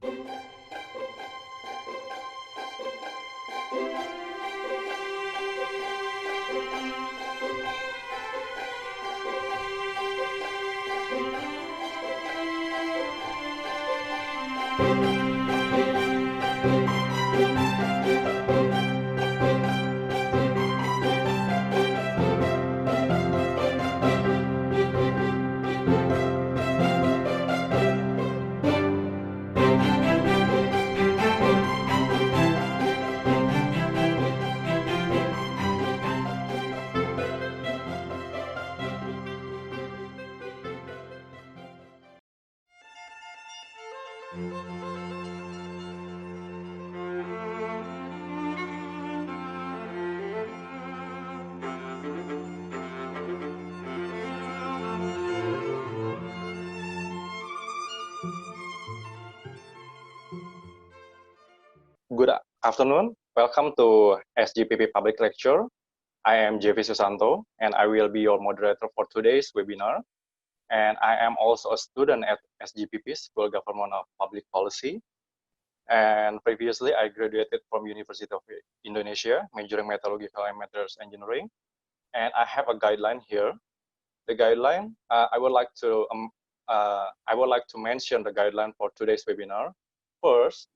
Good afternoon. Welcome to SGPP Public Lecture. I am JV Susanto, and I will be your moderator for today's webinar. And I am also a student at SGPP, School of Government of Public Policy. And previously, I graduated from University of Indonesia, majoring metallurgical and materials engineering. And I have a guideline here. The guideline, I would like to mention the guideline for today's webinar. First,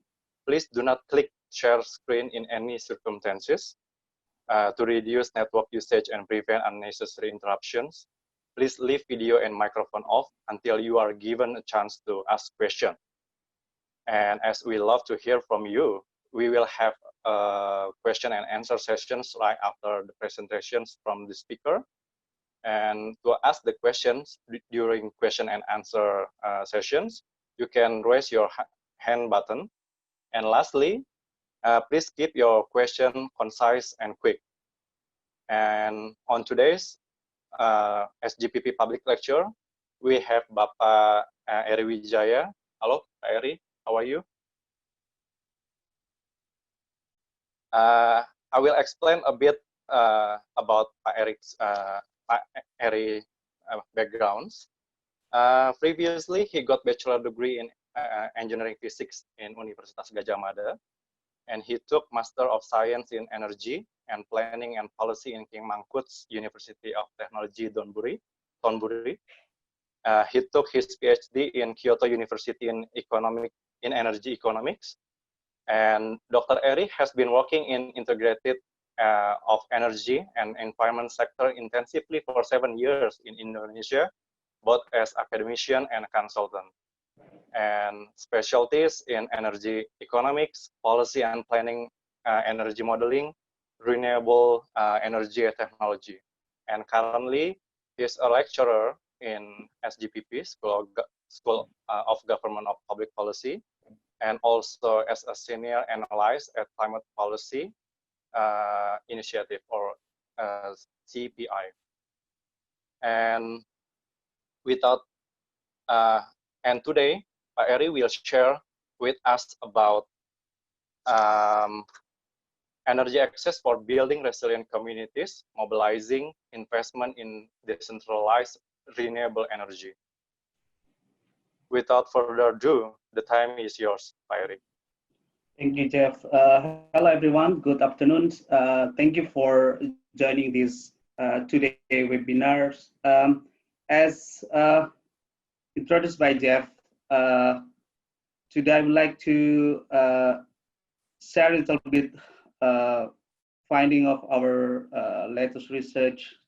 please do not click share screen in any circumstances. To reduce network usage and prevent unnecessary interruptions, please leave video and microphone off until you are given a chance to ask questions. And as we love to hear from you, we will have question and answer sessions right after the presentations from the speaker. And to ask the questions during question and answer sessions, you can raise your hand button. And lastly, please keep your question concise and quick. And on today's SGPP Public Lecture, we have Bapak Ery Wijaya. Hello, Pak Ery, how are you? I will explain a bit about Pak Ery backgrounds. Previously, he got bachelor degree in engineering physics in Universitas Gadjah Mada, and he took Master of Science in Energy and Planning and Policy in King Mangkut's University of Technology, Thonburi. He took his PhD in Kyoto University in Energy Economics. And Dr. Ery has been working in integrated of energy and environment sector intensively for 7 years in Indonesia, both as academician and consultant. And specialties in energy economics, policy and planning, energy modeling, renewable energy technology. And currently, he's a lecturer in SGPP, School of Government of Public Policy, and also as a senior analyst at Climate Policy Initiative, or CPI. And today, Ery will share with us about energy access for building resilient communities, mobilizing investment in decentralized renewable energy. Without further ado, the time is yours, Ery. Thank you, Jeff. Hello, everyone. Good afternoon. Thank you for joining this today webinars. As introduced by Jeff, today I would like to share a little bit finding of our latest research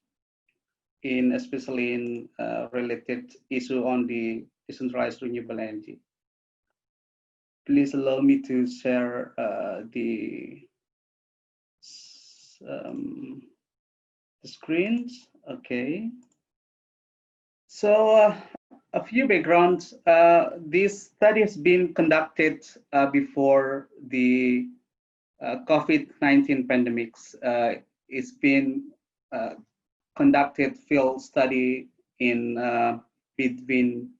especially in related issue on the decentralized renewable energy. Please allow me to share the screens. Okay. So a few backgrounds. This study has been conducted before the COVID-19 pandemics. It's been conducted field study in between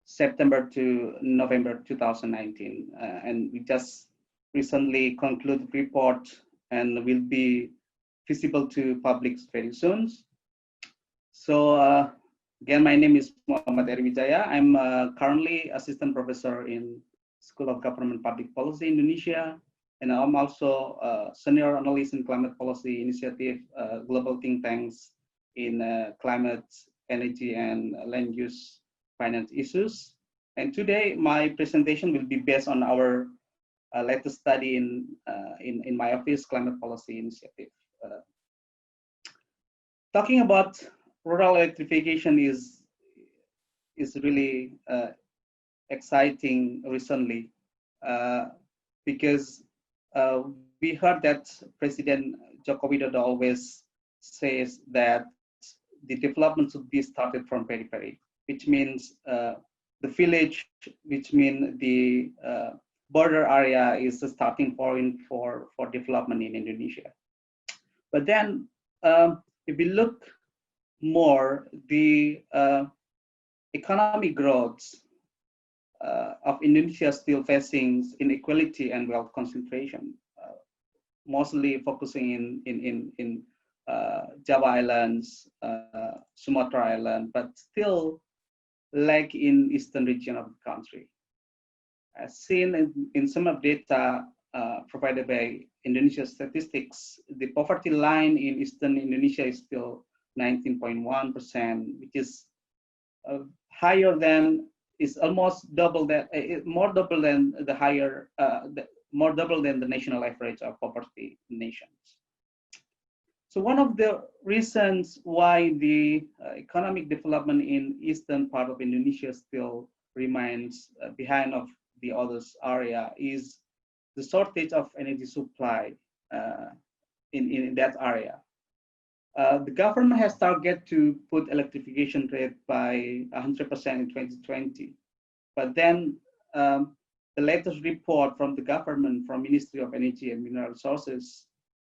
September to November 2019, and we just recently concluded report and will be visible to public very soon. So again, my name is Ery Wijaya. I'm currently assistant professor in School of Government Public Policy Indonesia, and I'm also a senior analyst in climate policy initiative, global think tanks in climate, energy, and land use finance issues. And today, my presentation will be based on our latest study in my office, climate policy initiative. Talking about rural electrification is really exciting recently because we heard that President Joko Widodo always says that the development should be started from periphery, which means the village, which means the border area is the starting point for development in Indonesia. But then if we look more, the economic growth of Indonesia still facing inequality and wealth concentration, mostly focusing in Java Islands, Sumatra Island, but still lack in eastern region of the country. As seen in some of data provided by Indonesia statistics, the poverty line in eastern Indonesia is still 19.1%, which is higher than, is almost double that, more double than the higher, more double than the national average of poverty nations. So one of the reasons why the economic development in eastern part of Indonesia still remains behind of the others area is the shortage of energy supply in that area. The government has targeted to put electrification rate by 100% in 2020, but then the latest report from the government, from Ministry of Energy and Mineral Resources,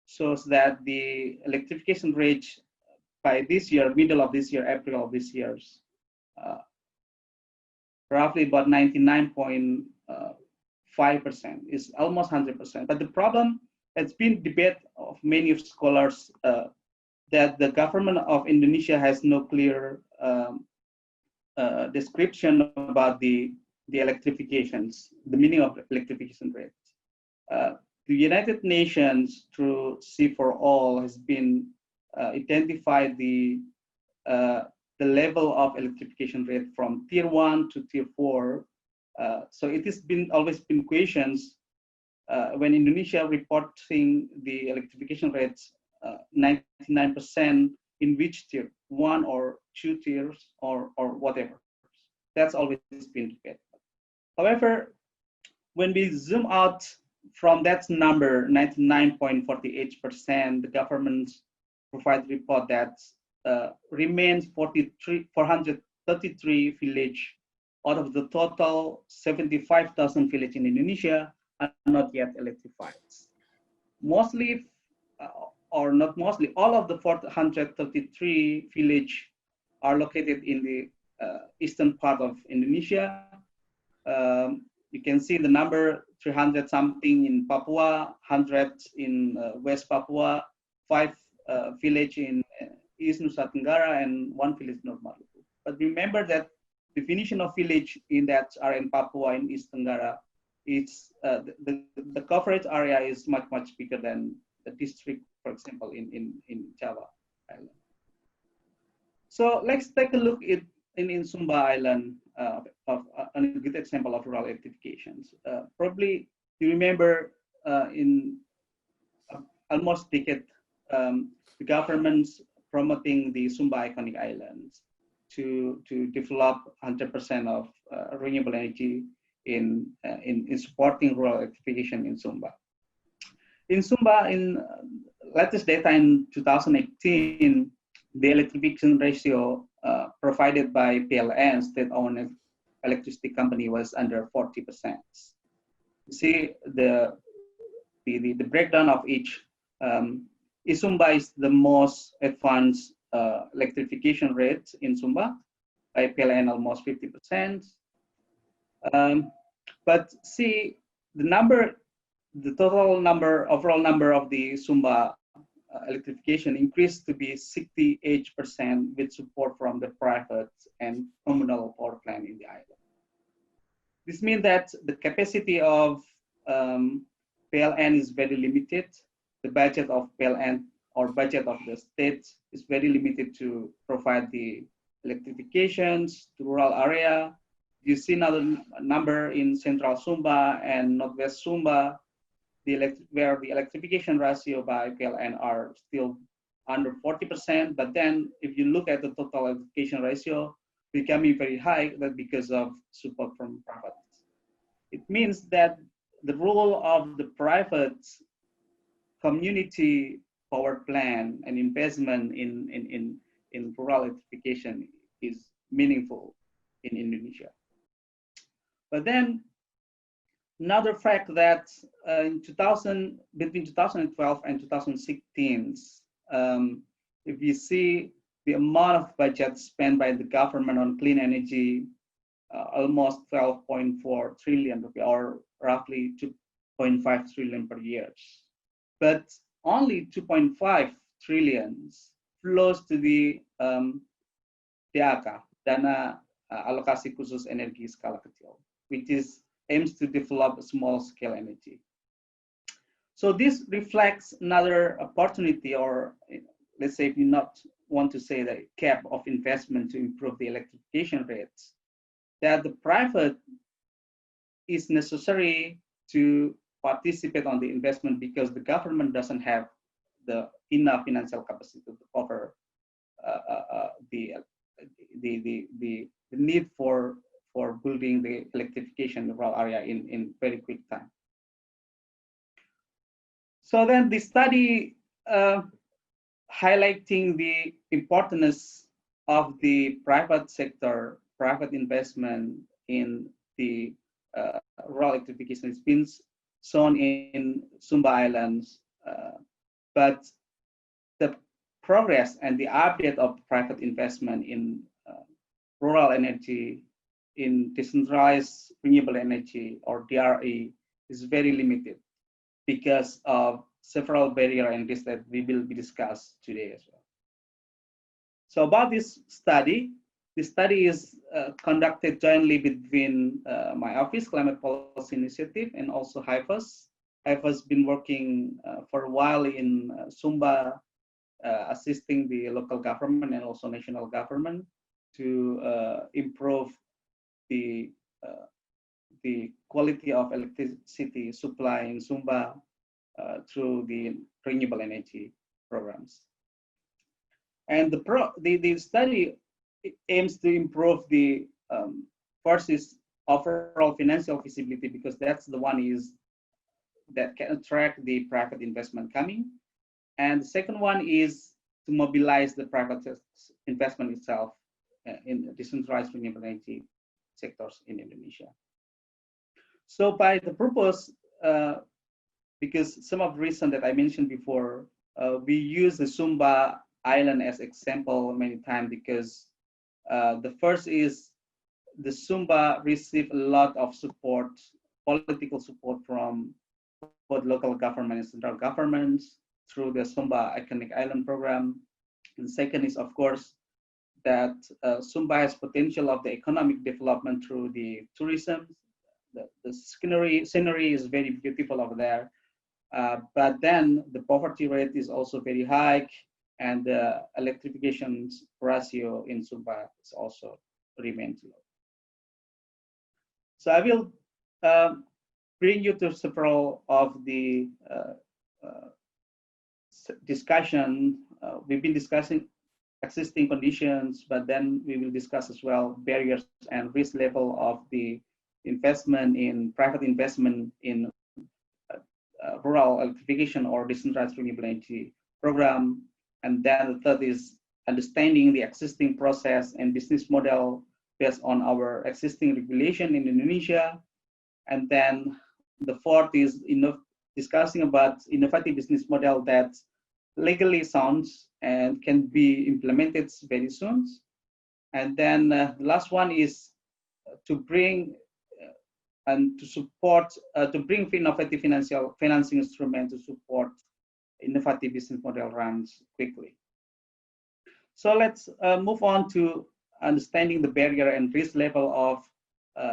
shows that the electrification rate by this year, middle of this year, April of this year, roughly about 99.5%, is almost 100%. But the problem has been debate of many of scholars that the government of Indonesia has no clear description about the electrifications, the meaning of electrification rate. The United Nations through C4All has been identified the level of electrification rate from tier 1 to tier 4. So it has been always been questions when Indonesia reporting the electrification rates 99% in which tier, 1 or 2 tiers or whatever. That's always been debated. However, when we zoom out from that number, 99.48%, the government provide report that remains 433 village out of the total 75,000 village in Indonesia are not yet electrified. Mostly, or not mostly, all of the 433 village are located in the eastern part of Indonesia. You can see the number 300 something in Papua, 100 in West Papua, 5 village in East Nusa Tenggara, and 1 village in North Maluku. But remember that definition of village in that area in Papua and East Tenggara, it's the coverage area is much bigger than the district, for example, in Java Island. So let's take a look at in Sumba Island of a good example of rural electrifications. Probably you remember in almost decade, the government's promoting the Sumba Iconic Islands to develop 100% of renewable energy in supporting rural electrification in Sumba. In Sumba, in latest data in 2018, the electrification ratio provided by PLN, state-owned electricity company, was under 40%. You see the breakdown of each. Sumba is the most advanced electrification rate in Sumba, by PLN almost 50%. But see the total number, overall number of the Sumba electrification increased to be 68% with support from the private and communal power plant in the island. This means that the capacity of PLN is very limited. The budget of PLN or budget of the state is very limited to provide the electrifications to rural area. You see another number in central Sumba and northwest Sumba, where the electrification ratio by PLN are still under 40%. But then if you look at the total electrification ratio, becoming very high, that because of support from private. It means that the role of the private community power plant and investment in rural electrification is meaningful in Indonesia. But then another fact that between 2012 and 2016, if you see the amount of budget spent by the government on clean energy, almost 12.4 trillion rupiah, or roughly 2.5 trillion per year. But only 2.5 trillions flows to the DAK, Dana Alokasi Khusus Energi Skala Kecil, which aims to develop small scale energy. So this reflects another opportunity, or let's say if you not want to say the cap of investment to improve the electrification rates, that the private is necessary to participate on the investment because the government doesn't have the enough financial capacity to cover the need for building the electrification in the rural area in very quick time. So then the study highlighting the importance of the private sector, private investment in the rural electrification has been shown in Sumba Islands, but the progress and the update of private investment in rural energy, in decentralized renewable energy or DRE is very limited because of several barriers and risks that we will be discussed today as well. So about this study is conducted jointly between my office, Climate Policy Initiative, and also HIFAS. HIFAS has been working for a while in Sumba, assisting the local government and also national government to improve the quality of electricity supply in Sumba through the renewable energy programs. And the study aims to improve the first is overall financial feasibility, because that's the one that can attract the private investment coming. And the second one is to mobilize the private investment itself in decentralized renewable energy sectors in Indonesia. So by the purpose, because some of the reasons that I mentioned before, we use the Sumba Island as example many times, because the first is the Sumba received a lot of support, political support from both local government and central governments through the Sumba Iconic Island program. And second is, of course, that Sumba has potential of the economic development through the tourism. The scenery is very beautiful over there, but then the poverty rate is also very high, and the electrification ratio in Sumba is also remains low. So I will bring you to several of the discussion. We've been discussing existing conditions, but then we will discuss as well barriers and risk level of the investment in private investment in rural electrification or decentralized renewable energy program. And then the third is understanding the existing process and business model based on our existing regulation in Indonesia. And then the fourth is discussing about innovative business model that legally sounds and can be implemented very soon. And then the last one is to bring and to support, to bring innovative financing instruments to support innovative business model runs quickly. So let's move on to understanding the barrier and risk level of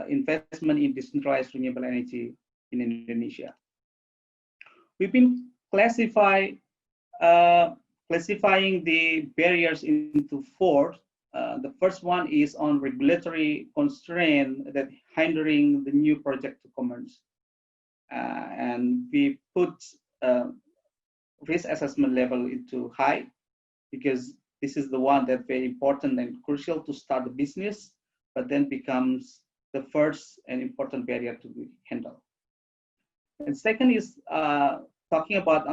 investment in decentralized renewable energy in Indonesia. We've been classifying the barriers into four. The first one is on regulatory constraint that hindering the new project to commence. And we put risk assessment level into high because this is the one that's very important and crucial to start the business, but then becomes the first and important barrier to be handled. And second is talking about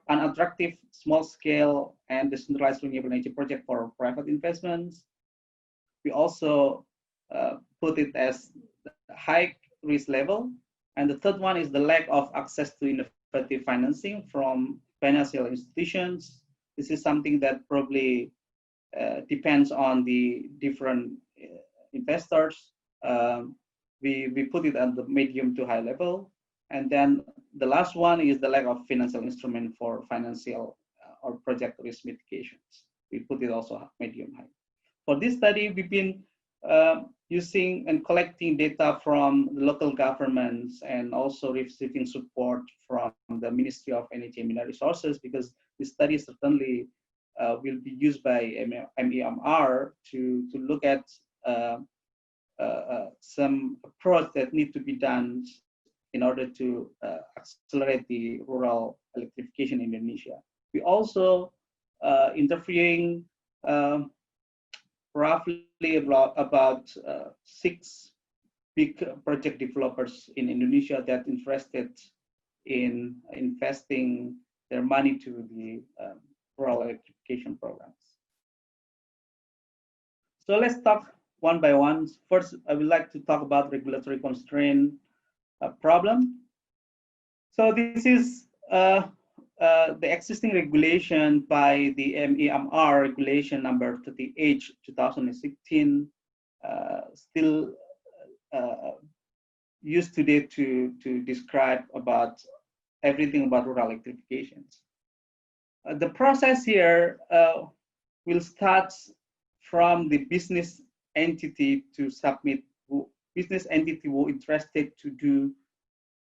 unattractive small-scale and decentralized renewable energy project for private investments. We also put it as high risk level. And the third one is the lack of access to innovative financing from financial institutions. This is something that probably depends on the different investors. We put it at the medium to high level. And then the last one is the lack of financial instrument for financial or project risk mitigations. We put it also medium high. For this study, we've been using and collecting data from the local governments and also receiving support from the Ministry of Energy and Mineral Resources, because this study certainly will be used by MEMR to look at some approach that need to be done in order to accelerate the rural electrification in Indonesia. We also interviewing roughly about 6 big project developers in Indonesia that interested in investing their money to the rural electrification programs. So let's talk one by one. First, I would like to talk about regulatory constraint problem. So this is the existing regulation by the MEMR regulation number 38/2016, still used today to describe about everything about rural electrifications. The process here will start from the business entity to submit, business entity who interested to do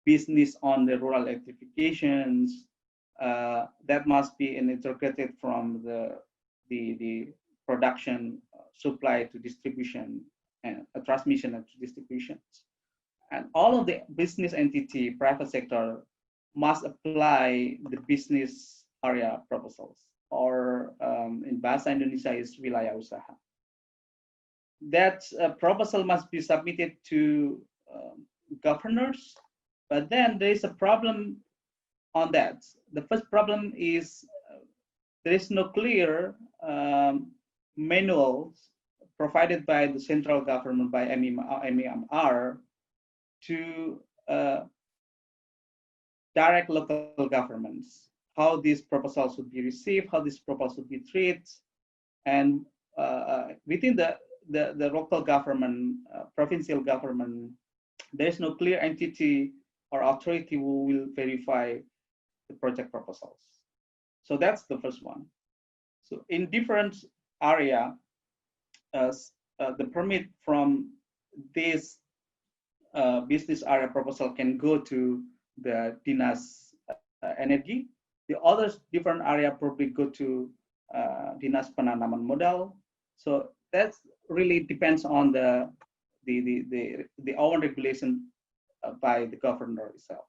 business on the rural electrifications. That must be integrated from the production, supply to distribution, and transmission and distributions. And all of the business entity, private sector, must apply the business area proposals, or in Bahasa Indonesia is wilayah usaha. That proposal must be submitted to governors, but then there is a problem on that. The first problem is there is no clear manuals provided by the central government, by MEMR, to direct local governments, how these proposals would be received, how this proposal would be treated, and within the local government, provincial government, there is no clear entity or authority who will verify the project proposals. So that's the first one. So in different area, the permit from this business area proposal can go to the Dinas Energi. The other different area probably go to Dinas Penanaman Modal. So that really depends on the own regulation by the governor itself.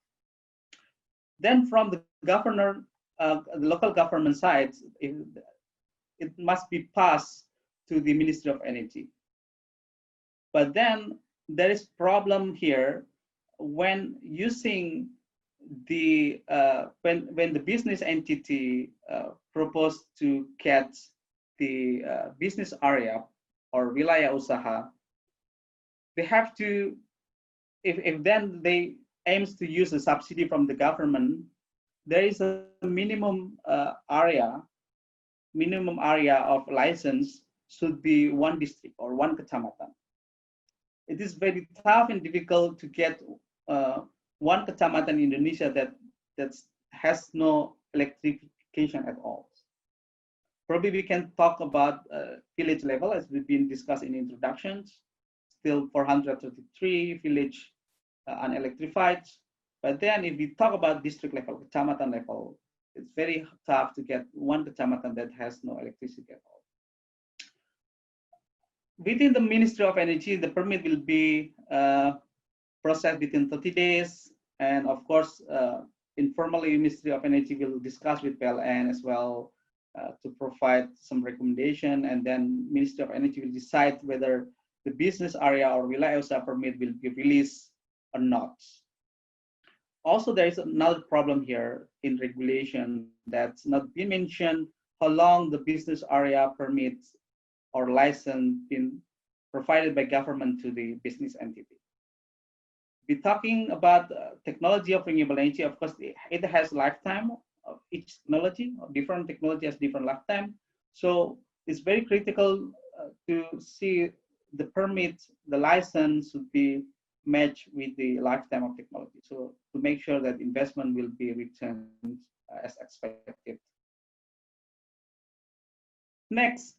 Then from the governor, the local government side, it must be passed to the Ministry of Energy. But then there is problem here when using the when the business entity proposed to get the business area or wilayah usaha, they have to, if then they aims to use a subsidy from the government, there is a minimum area of license should be one district or one kecamatan. It is very tough and difficult to get one kecamatan in Indonesia that has no electrification at all. Probably we can talk about village level, as we've been discussed in introductions. still 433 village unelectrified. But then if we talk about district level, kecamatan level, it's very tough to get one kecamatan that has no electricity at all. Within the Ministry of Energy, the permit will be processed within 30 days. And of course, informally, Ministry of Energy will discuss with PLN as well to provide some recommendation. And then Ministry of Energy will decide whether the business area or wilayah usaha permit will be released or not. Also, there is another problem here in regulation that's not been mentioned, how long the business area permits or license been provided by government to the business entity. We're talking about technology of renewable energy. Of course, it has lifetime of each technology. Different technology has different lifetime. So it's very critical to see the permit, the license should be matched with the lifetime of technology. So to make sure that investment will be returned as expected. Next,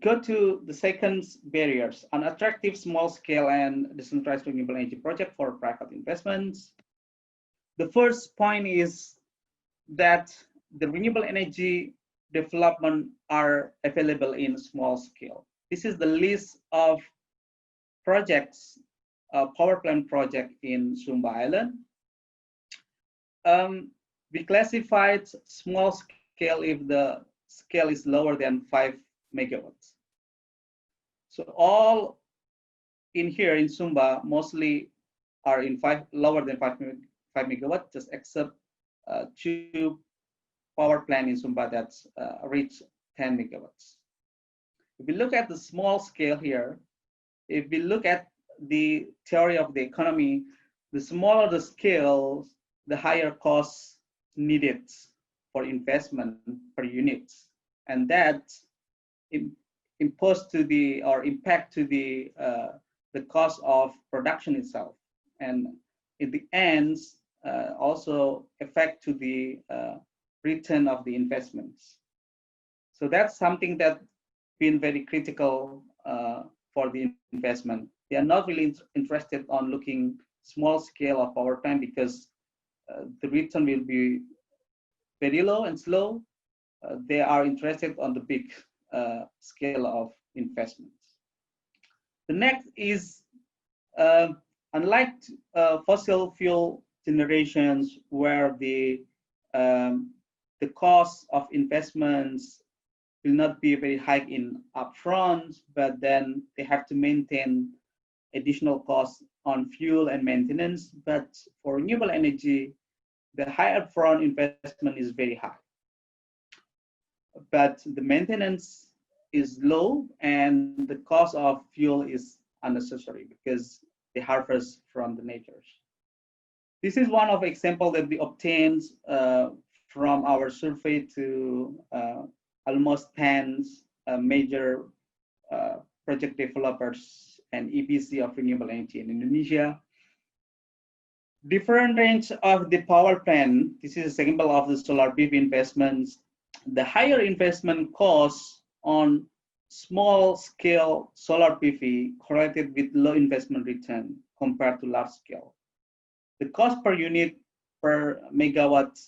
go to the second barriers, an attractive small scale and decentralized renewable energy project for private investments. The first point is that the renewable energy development are available in small scale. This is the list of projects, power plant project in Sumba Island. We classified small scale if the scale is lower than 5 megawatts. So all in here in Sumba mostly are in lower than 5 megawatts, just except 2 power plant in Sumba that's reach 10 megawatts. If we look at the small scale here, if we look at the theory of the economy, the smaller the scale, the higher costs needed for investment per unit, and that imposed to the or impact to the cost of production itself, and in the end also affect to the return of the investments. So that's something that been very critical for the investment. They are not really interested on looking small scale of power plant because the return will be very low and slow. They are interested on the big scale of investments. The next is unlike fossil fuel generations where the cost of investments will not be very high in upfront, but then they have to maintain additional costs on fuel and maintenance. But for renewable energy, the high upfront investment is very high, but the maintenance is low and the cost of fuel is unnecessary because they harvest from the nature. This is one of example that we obtained from our survey to almost 10 major project developers and EPC of renewable energy in Indonesia. Different range of the power plant. This is a example of the solar PV investments. The higher investment costs on small scale solar PV correlated with low investment return compared to large scale. The cost per unit per megawatt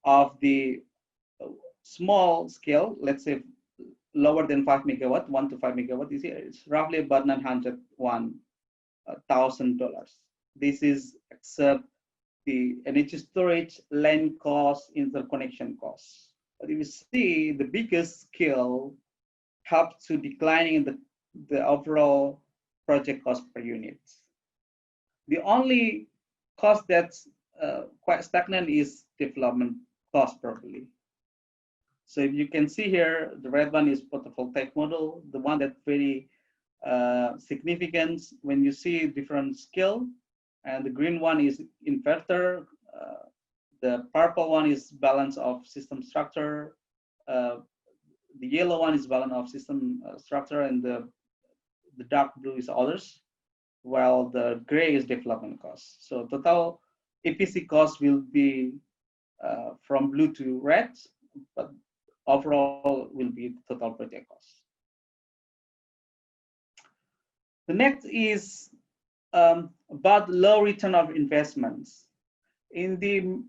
of the small scale, let's say lower than 5 megawatt, 1 to 5 megawatt, is roughly about $901,000. This is except the energy storage, land cost, interconnection costs. But if you see, the biggest scale helps to declining the overall project cost per unit. The only cost that's quite stagnant is development cost probably. So if you can see here, the red one is photovoltaic model, the one that's very significant when you see different scale, and the green one is inverter, the purple one is balance of system structure, the yellow one is balance of system structure, and the dark blue is others, while the gray is development cost. So total EPC cost will be from blue to red, but overall will be total project cost. The next is about low return of investments. In the in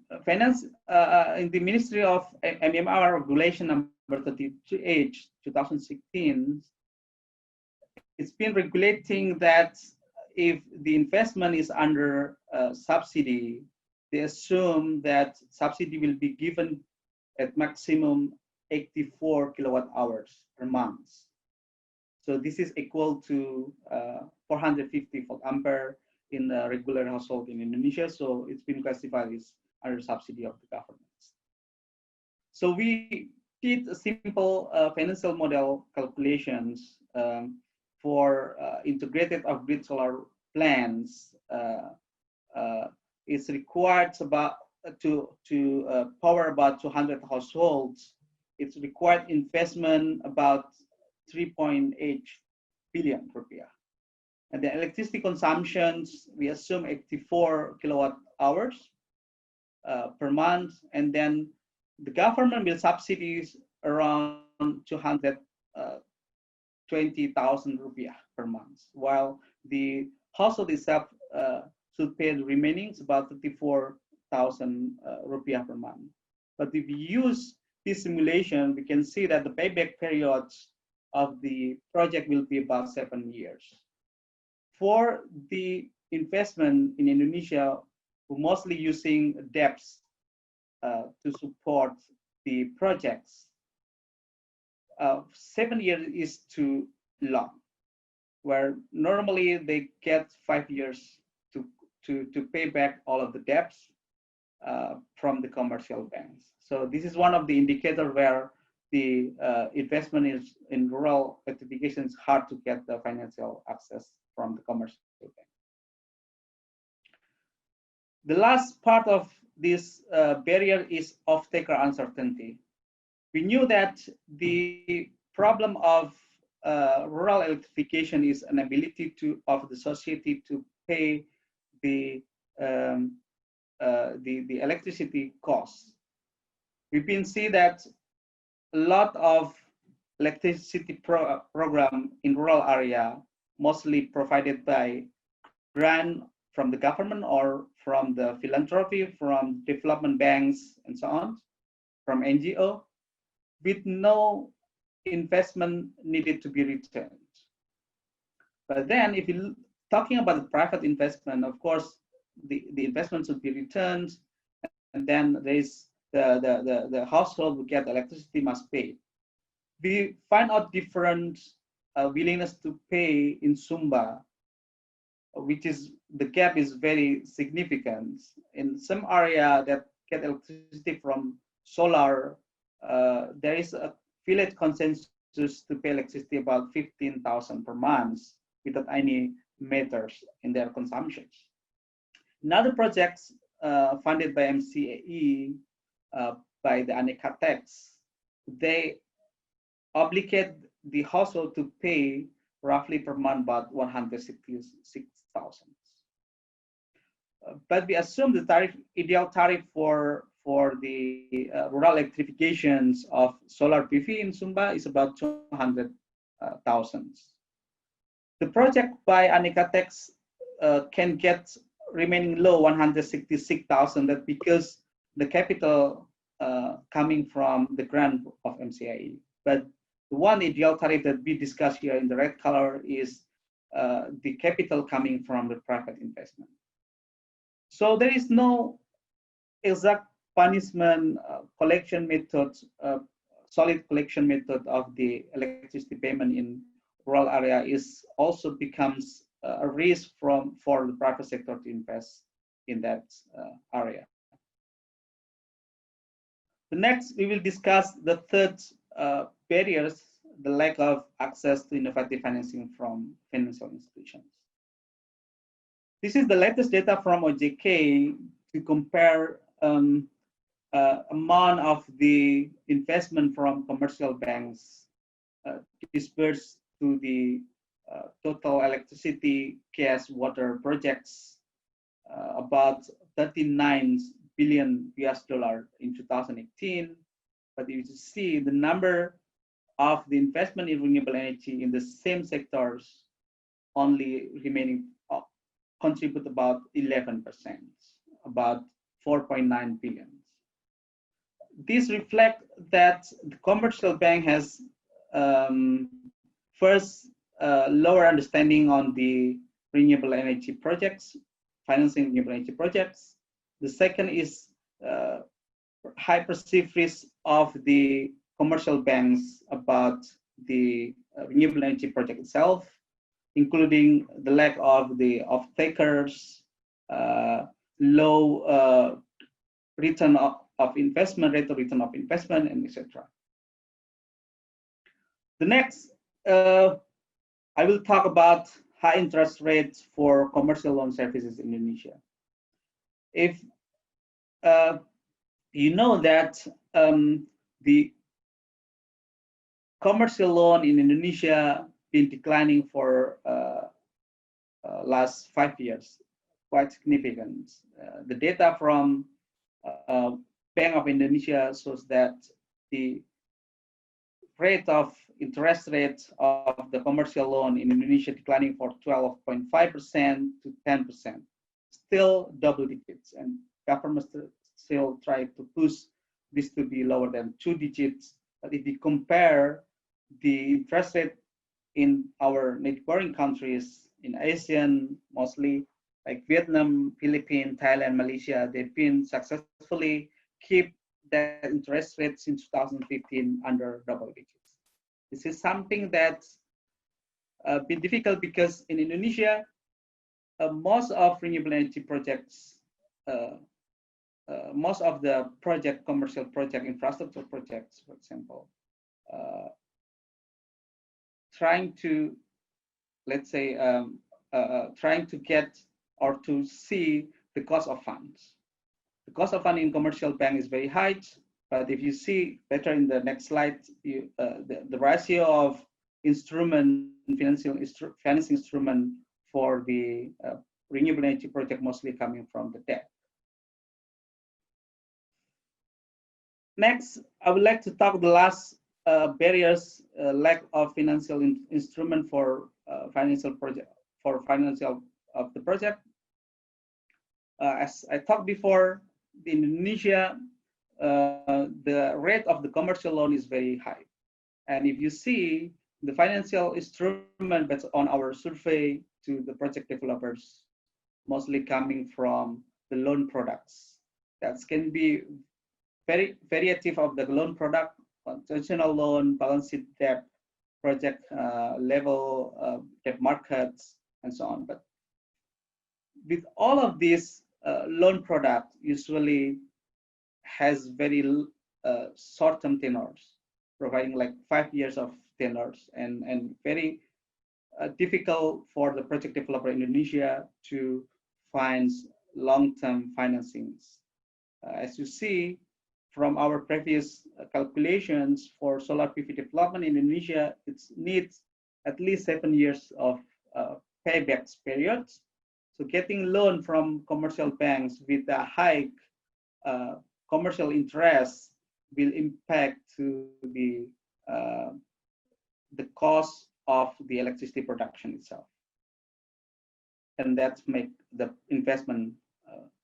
the Ministry of MMR Regulation number 32H 2016, it's been regulating that if the investment is under subsidy, they assume that subsidy will be given at maximum 84 kilowatt hours per month. So this is equal to 450 volt ampere in a regular household in Indonesia. So it's been classified as under subsidy of the government. So we did a simple financial model calculations for integrated off-grid solar plants. It's required about to power about 200 households. It's required investment about 3.8 billion rupiah. And the electricity consumptions, we assume 84 kilowatt hours per month. And then the government will subsidies around 220,000 rupiah per month, while the household itself should pay the remaining about 34,000 rupiah per month. But if we use this simulation, we can see that the payback periods of the project will be about 7 years. For the investment in Indonesia, we're mostly using debts to support the projects. 7 years is too long, where normally they get 5 years to pay back all of the debts from the commercial banks. So this is one of the indicators where the investment is in rural electrification is hard to get the financial access from the commercial bank. The last part of this barrier is off-taker uncertainty. We knew that the problem of rural electrification is an ability of the society to pay the electricity costs. We've been seeing that a lot of electricity program in rural area, mostly provided by grant from the government or from the philanthropy, from development banks and so on, from NGO, with no investment needed to be returned. But then if you're talking about the private investment, of course, the investment should be returned, and then there is the household who get electricity must pay. We find out different willingness to pay in Sumba, which is the gap is very significant. In some area that get electricity from solar, there is a village consensus to pay electricity about 15,000 per month without any meters in their consumptions. Another projects funded by MCAE, by the Aneka tax, they obligate the household to pay roughly per month about 166,000. But we assume the tariff, ideal tariff for the rural electrifications of solar PV in Sumba is about 200,000. The project by Aneka tax can get remaining low 166,000, that because the capital coming from the grant of MCAE. But the one ideal tariff that we discuss here in the red color is the capital coming from the private investment. So there is no exact punishment collection method, solid collection method of the electricity payment in rural area is also becomes a risk for the private sector to invest in that area. The next, we will discuss the third barriers, the lack of access to innovative financing from financial institutions. This is the latest data from OJK to compare amount of the investment from commercial banks dispersed to the total electricity, gas, water projects, about 39 billion US dollar in 2018. But if you see the number of the investment in renewable energy in the same sectors only remaining contribute about 11%, about 4.9 billion. This reflects that the commercial bank has first lower understanding on the renewable energy projects, financing renewable energy projects. The second is high perceived risk of the commercial banks about the renewable energy project itself, including the lack of the off-takers, low return of investment, rate of return of investment, and etc. The next, I will talk about high interest rates for commercial loan services in Indonesia. If you know that the commercial loan in Indonesia been declining for last 5 years, quite significant. The data from Bank of Indonesia shows that the rate of interest rate of the commercial loan in Indonesia declining for 12.5% to 10%, still double digits, and government still try to push this to be lower than 2 digits. But if you compare the interest rate in our neighboring countries in ASEAN, mostly like Vietnam, Philippines, Thailand, Malaysia, they've been successfully keep that interest rate since 2015 under double digits. This is something that's been difficult because in Indonesia, most of renewable energy projects, most of the project, commercial project, infrastructure projects, for example, trying to, let's say, trying to get or to see the cost of funds. The cost of funding in commercial bank is very high, but if you see better in the next slide, the ratio of financing instrument for the renewable energy project mostly coming from the debt. Next, I would like to talk the last barriers, lack of financial instrument for financial of the project. As I talked before, in Indonesia, the rate of the commercial loan is very high. And if you see the financial instrument that's on our survey to the project developers, mostly coming from the loan products. That can be very variative of the loan product, conventional loan, balance sheet debt, project level debt markets, and so on. But with all of these loan product usually has very short-term tenors, providing like 5 years of tenors, and very difficult for the project developer in Indonesia to find long-term financings. As you see from our previous calculations for solar PV development in Indonesia, it needs at least 7 years of payback periods. So getting loan from commercial banks with a high commercial interest will impact to the cost of the electricity production itself, and that make the investment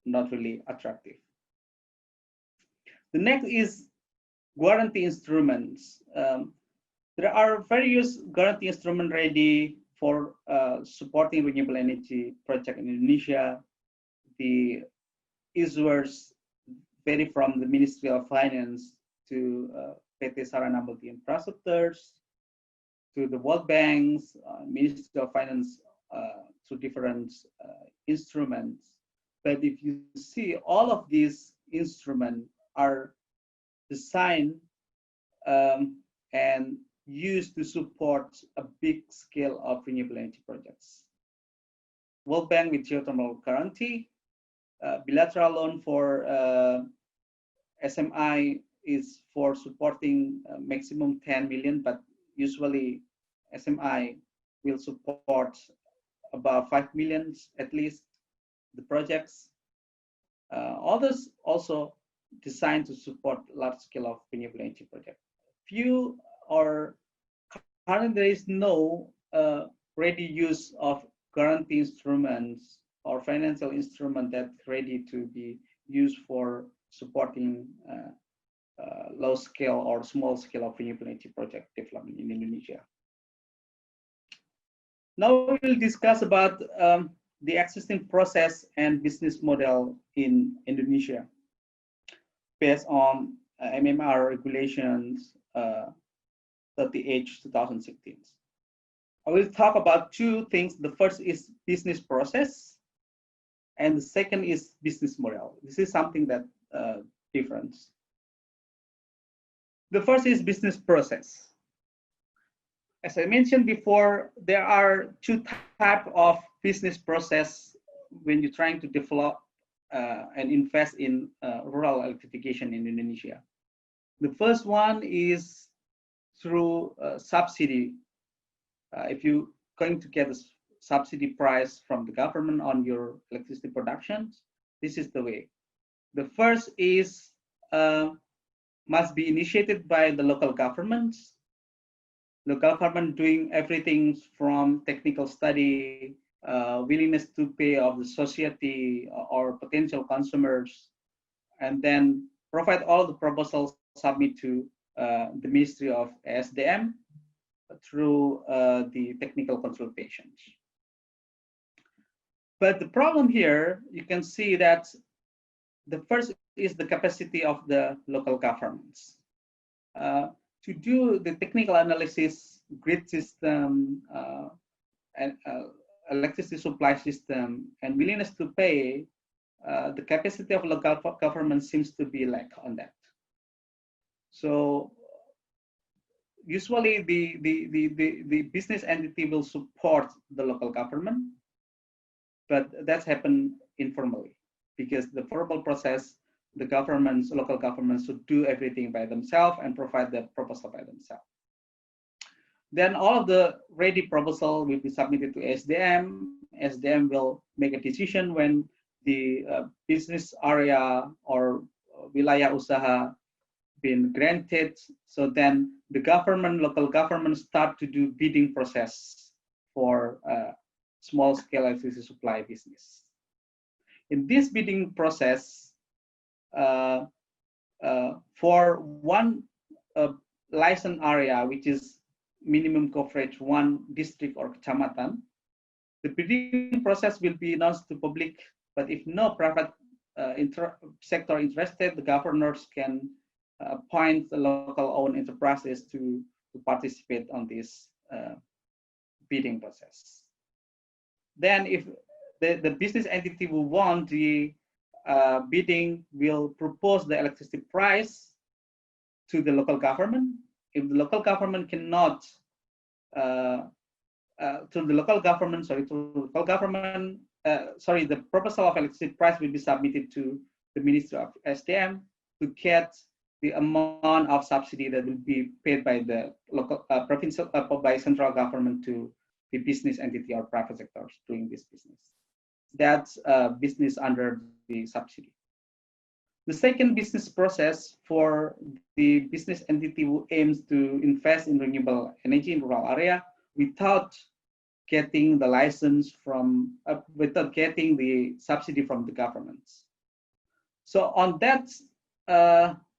not really attractive. The next is guarantee instruments. There are various guarantee instruments ready for supporting renewable energy project in Indonesia. The issuers vary from the Ministry of Finance to PT Sarana Multi Infrastructures, to the World Banks, Ministry of Finance, to different instruments. But if you see, all of these instruments are designed and used to support a big scale of renewable energy projects. World Bank with geothermal guarantee, bilateral loan for SMI is for supporting maximum 10 million, but usually SMI will support about 5 million at least the projects. Others also designed to support large scale of renewable energy projects. Few or currently there is no ready use of guarantee instruments or financial instrument that ready to be used for supporting low scale or small scale of renewable energy project development in Indonesia. Now we will discuss about the existing process and business model in Indonesia based on MMR regulations 30H/2016. I will talk about two things. The first is business process, and the second is business model. This is something that difference. The first is business process. As I mentioned before, there are two types of business process when you're trying to develop and invest in rural electrification in Indonesia. The first one is through subsidy. If you're going to get a subsidy price from the government on your electricity production, this is the way. The first is must be initiated by the local governments. The government doing everything from technical study, willingness to pay of the society or potential consumers, and then provide all the proposals submit to the Ministry of SDM through the technical consultations. But the problem here, you can see that the first is the capacity of the local governments. To do the technical analysis, grid system, and electricity supply system, and willingness to pay, the capacity of local government seems to be lack on that. So usually the business entity will support the local government, but that's happened informally because the formal process, the governments, local governments should do everything by themselves and provide the proposal by themselves. Then all of the ready proposal will be submitted to SDM. SDM will make a decision when the business area or wilayah usaha been granted. So then the government, local government start to do bidding process for small scale electricity supply business. In this bidding process, for one license area, which is minimum coverage one district or kecamatan, the bidding process will be announced to public. But if no private sector interested, the governors can appoint the local-owned enterprises to participate on this bidding process. Then, if the business entity will want the bidding, will propose the electricity price to the local government. If the local government cannot, the proposal of electricity price will be submitted to the Ministry of SDM to get the amount of subsidy that will be paid by the local provincial by central government to the business entity or private sectors doing this business. That's business under the subsidy. The second business process for the business entity who aims to invest in renewable energy in rural area without getting the license from, without getting the subsidy from the governments. So on that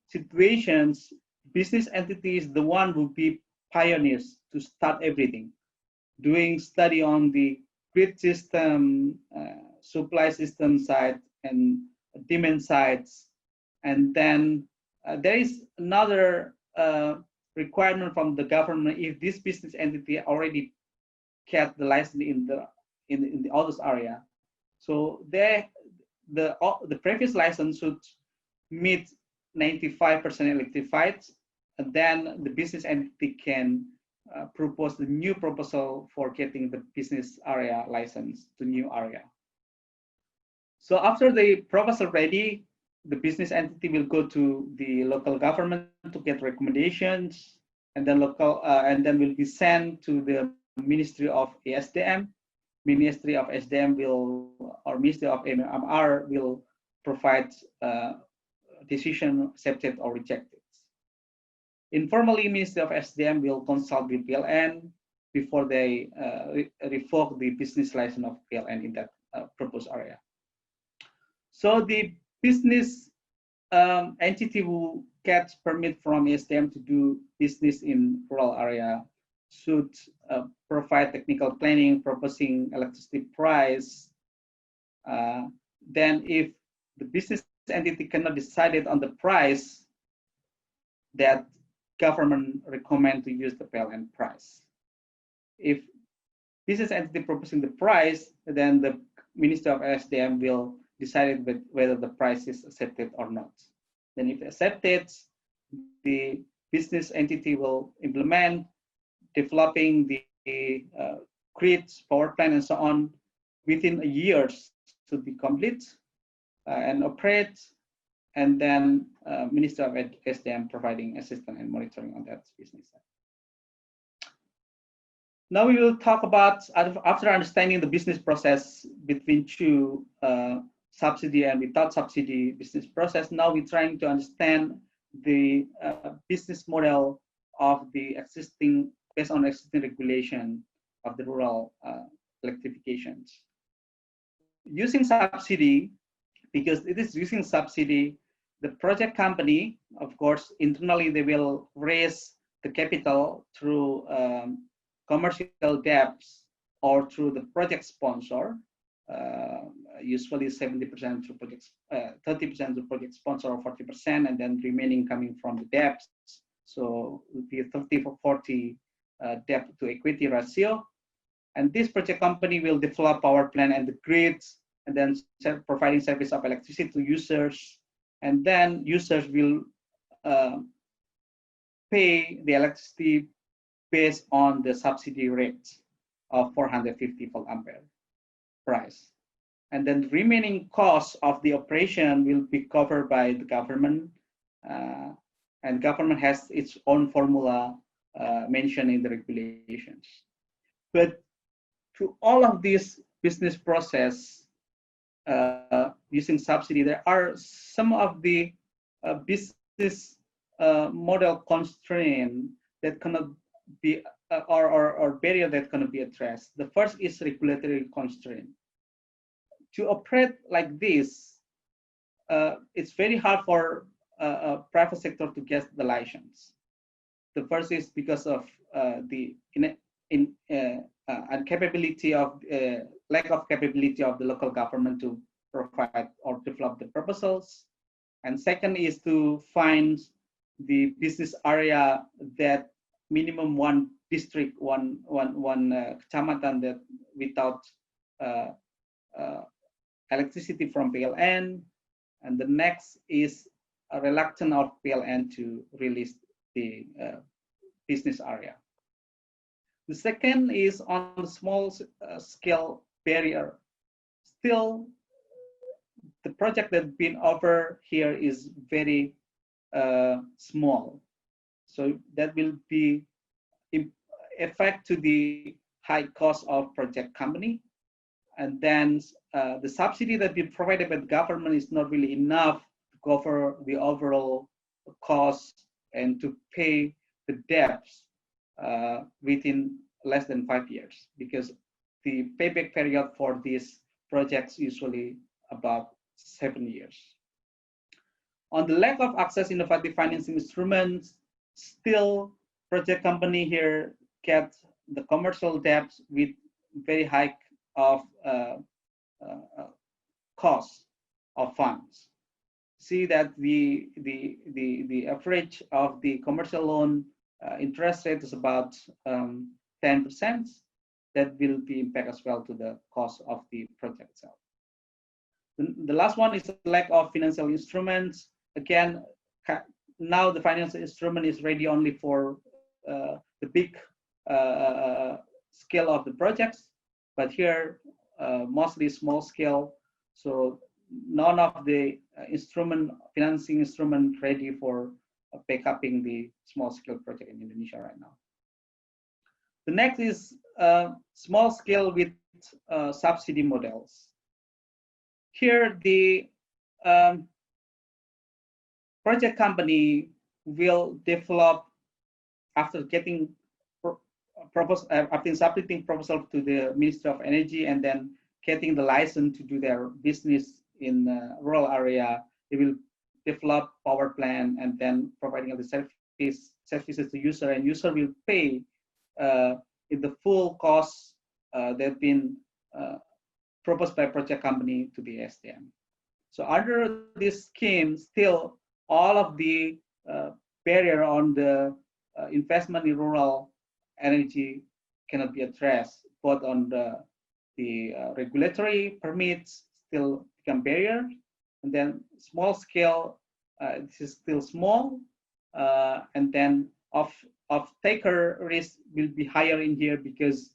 situations, business entity is the one who be pioneers to start everything, doing study on the grid system, supply system side, and demand sides. And then there is another requirement from the government. If this business entity already get the license in the others area, so the previous license should meet 95% electrified, and then the business entity can propose the new proposal for getting the business area license to new area. So after the proposal ready, the business entity will go to the local government to get recommendations, and then will be sent to the Ministry of SDM. Ministry of SDM will, or Ministry of MMR will provide decision accepted or rejected. Informally, Ministry of SDM will consult with PLN before they revoke the business license of PLN in that proposed area. So the business entity who gets permit from SDM to do business in rural area should provide technical planning, proposing electricity price. Then if the business entity cannot decide on the price, that government recommend to use the PLN price. If business entity proposing the price, then the Minister of SDM will decide whether the price is accepted or not. Then if accepted, the business entity will implement, developing the grids, power plant, and so on within a year to be complete and operate, and then Minister of SDM providing assistance and monitoring on that business. Now we will talk about, after understanding the business process between two subsidy and without subsidy business process, now we're trying to understand the business model of the existing, based on existing regulation of the rural electrifications. Using subsidy, because it is using subsidy, the project company, of course, internally they will raise the capital through commercial debts or through the project sponsor, usually 70% through projects, 30% through project sponsor or 40%, and then remaining coming from the debts. So it would be a 30 or 40 debt to equity ratio. And this project company will develop power plant and the grids, and then providing service of electricity to users. And then users will pay the electricity based on the subsidy rate of 450 volt ampere price. And then the remaining costs of the operation will be covered by the government, and government has its own formula mentioned in the regulations. But through all of this business process using subsidy, there are some of the business model constraint that cannot be or barrier that cannot be addressed. The first is regulatory constraint. To operate like this, it's very hard for a private sector to get the license. The first is because of the incapability of lack of capability of the local government to provide or develop the proposals, and second is to find the business area that minimum one district, one kecamatan that without electricity from PLN, and the next is a reluctance of PLN to release the business area. The second is on the small scale barrier. Still, the project that's been offered here is very small. So that will be effect to the high cost of project company. And then the subsidy that be provided by the government is not really enough to cover the overall cost and to pay the debts within less than 5 years, because the payback period for these projects usually about 7 years. On the lack of access innovative financing instruments, still project company here get the commercial debts with very high of cost of funds. See that the average of the commercial loan interest rate is about 10%. That will be impact as well to the cost of the project itself. The last one is the lack of financial instruments. Again, now the financial instrument is ready only for the big scale of the projects, but here mostly small scale. So none of the financing instrument ready for backupping the small scale project in Indonesia right now. The next is small scale with subsidy models. Here the project company will develop, after getting I've been submitting proposal to the Ministry of Energy, and then getting the license to do their business in rural area. They will develop power plant and then providing the services to user, and user will pay in the full cost that been proposed by project company to the SDM. So under this scheme, still all of the barrier on the investment in rural energy cannot be addressed, both on the regulatory permits still become barrier, and then small scale, this is still small, and then of taker risk will be higher in here because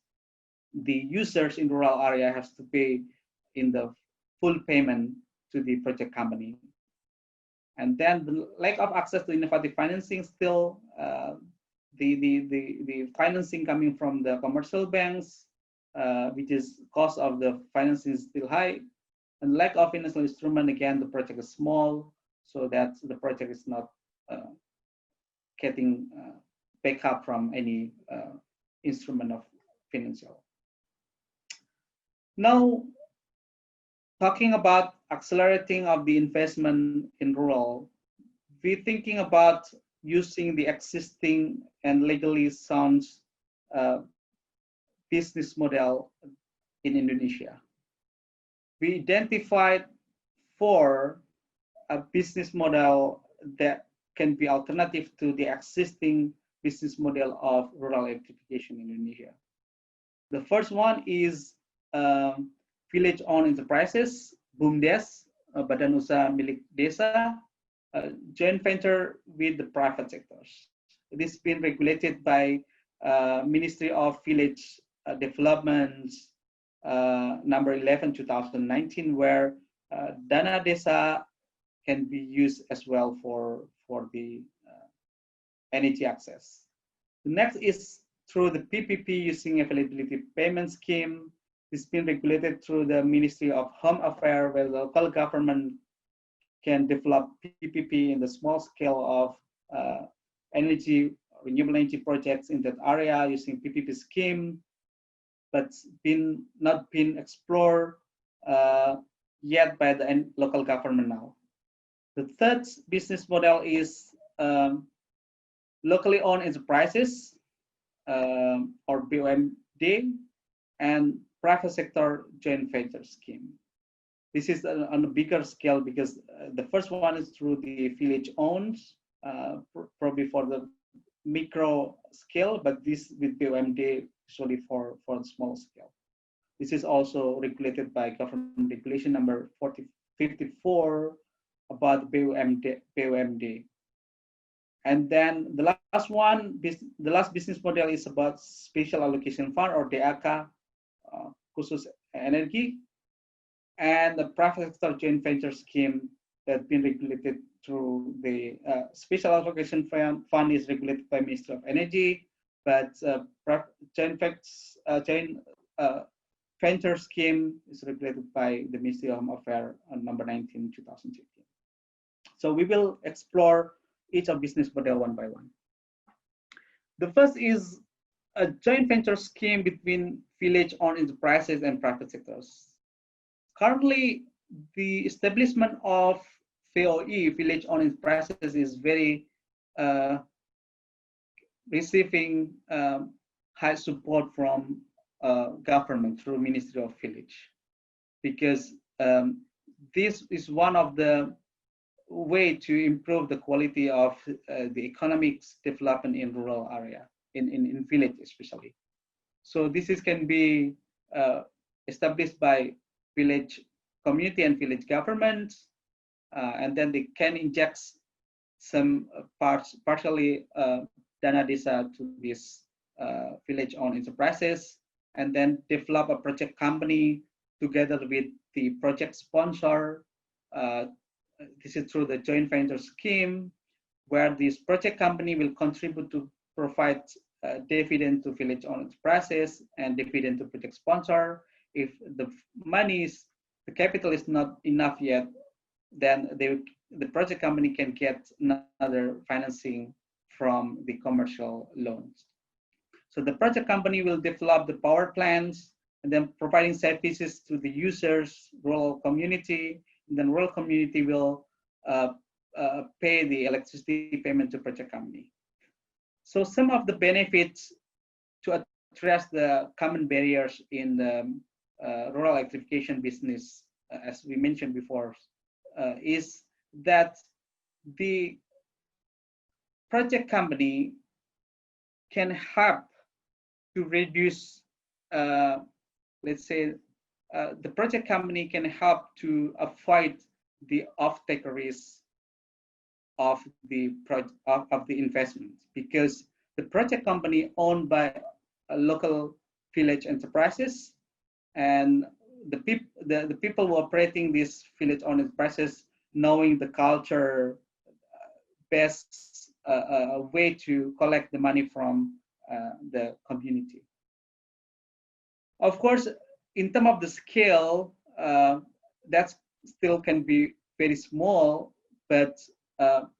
the users in rural area has to pay in the full payment to the project company. And then the lack of access to innovative financing still, the financing coming from the commercial banks, which is cost of the financing is still high, and lack of financial instrument, again, the project is small, so that the project is not getting backup from any instrument of financial. Now, talking about accelerating of the investment in rural, we're thinking about using the existing and legally sound business model in Indonesia. We identified 4 business model that can be alternative to the existing business model of rural electrification in Indonesia. The first one is village-owned enterprises, BUMDes, Badan Usaha Milik Desa, joint venture with the private sectors. This has been regulated by Ministry of Village Development number 11, 2019, where Dana Desa can be used as well for the energy access. The next is through the PPP using availability payment scheme. It's been regulated through the Ministry of Home Affairs, where the local government can develop PPP in the small scale of renewable energy projects in that area using PPP scheme, but not been explored yet by the local government now. The third business model is locally owned enterprises or BUMD and private sector joint venture scheme. This is on a bigger scale because the first one is through the village owned, probably for the micro scale, but this with BUMD usually for the small scale. This is also regulated by government regulation number 54 about BUMD. And then the last business model is about special allocation fund or DAK, khusus energi, and the private sector joint venture scheme that's been regulated through the special allocation fund is regulated by Ministry of Energy, but joint venture scheme is regulated by the Ministry of Home Affairs number 19, 2015. So we will explore each of business model one by one. The first is a joint venture scheme between village-owned enterprises and private sectors. Currently, the establishment of VOE, village-owned enterprises, is very receiving high support from government through Ministry of Village, because this is one of the way to improve the quality of the economic development in rural area, in village especially. So this can be established by village community and village government, and then they can inject some partially dana desa to these village-owned enterprises, and then develop a project company together with the project sponsor. This is through the joint venture scheme, where this project company will contribute to provide dividend to village-owned enterprises and dividend to project sponsor. If the capital is not enough yet, then the project company can get another financing from the commercial loans. So the project company will develop the power plants and then providing services to the users, rural community, and then rural community will pay the electricity payment to project company. So some of the benefits to address the common barriers in the rural electrification business, as we mentioned before, is that the project company can help to reduce, let's say, the project company can help to avoid the off-take risk of the of the investment, because the project company owned by local village enterprises, and the people who are operating these village-owned enterprises, knowing the culture, best way to collect the money from the community. Of course, in terms of the scale, that still can be very small, but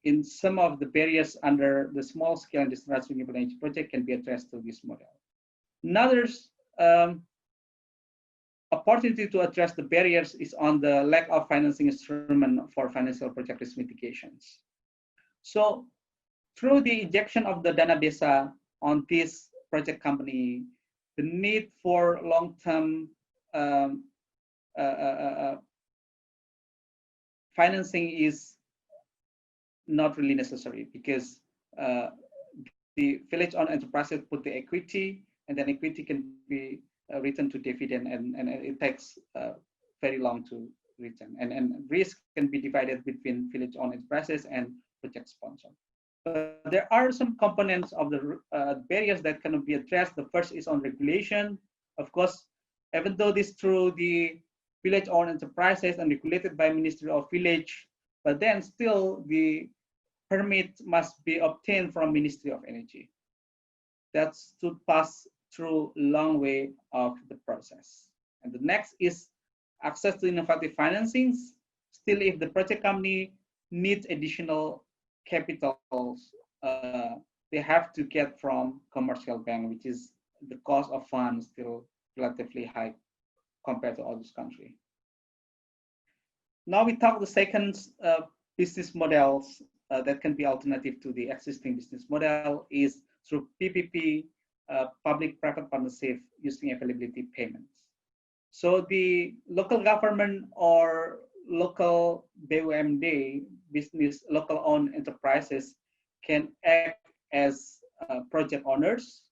in some of the barriers under the small scale and decentralized renewable energy project can be addressed through this model. Another opportunity to address the barriers is on the lack of financing instrument for financial project risk mitigations. So through the injection of the dana desa on this project company, the need for long-term financing is not really necessary, because the village-owned enterprises put the equity, and then equity can be returned to dividend, and it takes very long to return. And risk can be divided between village-owned enterprises and project sponsor. But there are some components of the barriers that cannot be addressed. The first is on regulation. Of course, even though this through the village-owned enterprises and regulated by Ministry of Village, but then still the permit must be obtained from Ministry of Energy. That's to pass through long way of the process. And the next is access to innovative financings. Still, if the project company needs additional capitals, they have to get from commercial bank, which is the cost of funds still relatively high compared to other countries. Now we talk the second business models that can be alternative to the existing business model is through PPP, public-private partnership using availability payments. So the local government or local BUMD, business, local-owned enterprises can act as project owners,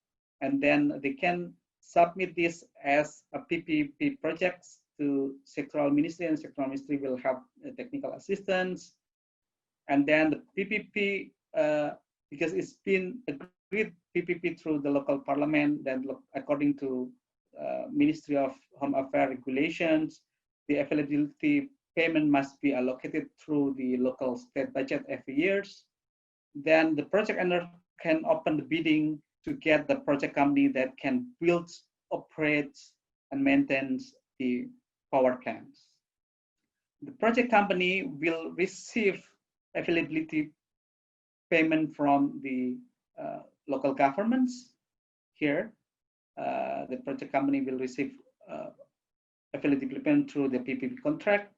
and then they can submit this as a PPP projects to sectoral ministry, and sectoral ministry will have technical assistance. And then the PPP, because it's been agreed PPP through the local parliament, then according to Ministry of Home Affairs regulations, the availability payment must be allocated through the local state budget every year. Then the project owner can open the bidding to get the project company that can build, operate, and maintain the power plants. The project company will receive availability payment from the local governments. Here, the project company will receive availability payment through the PPP contract,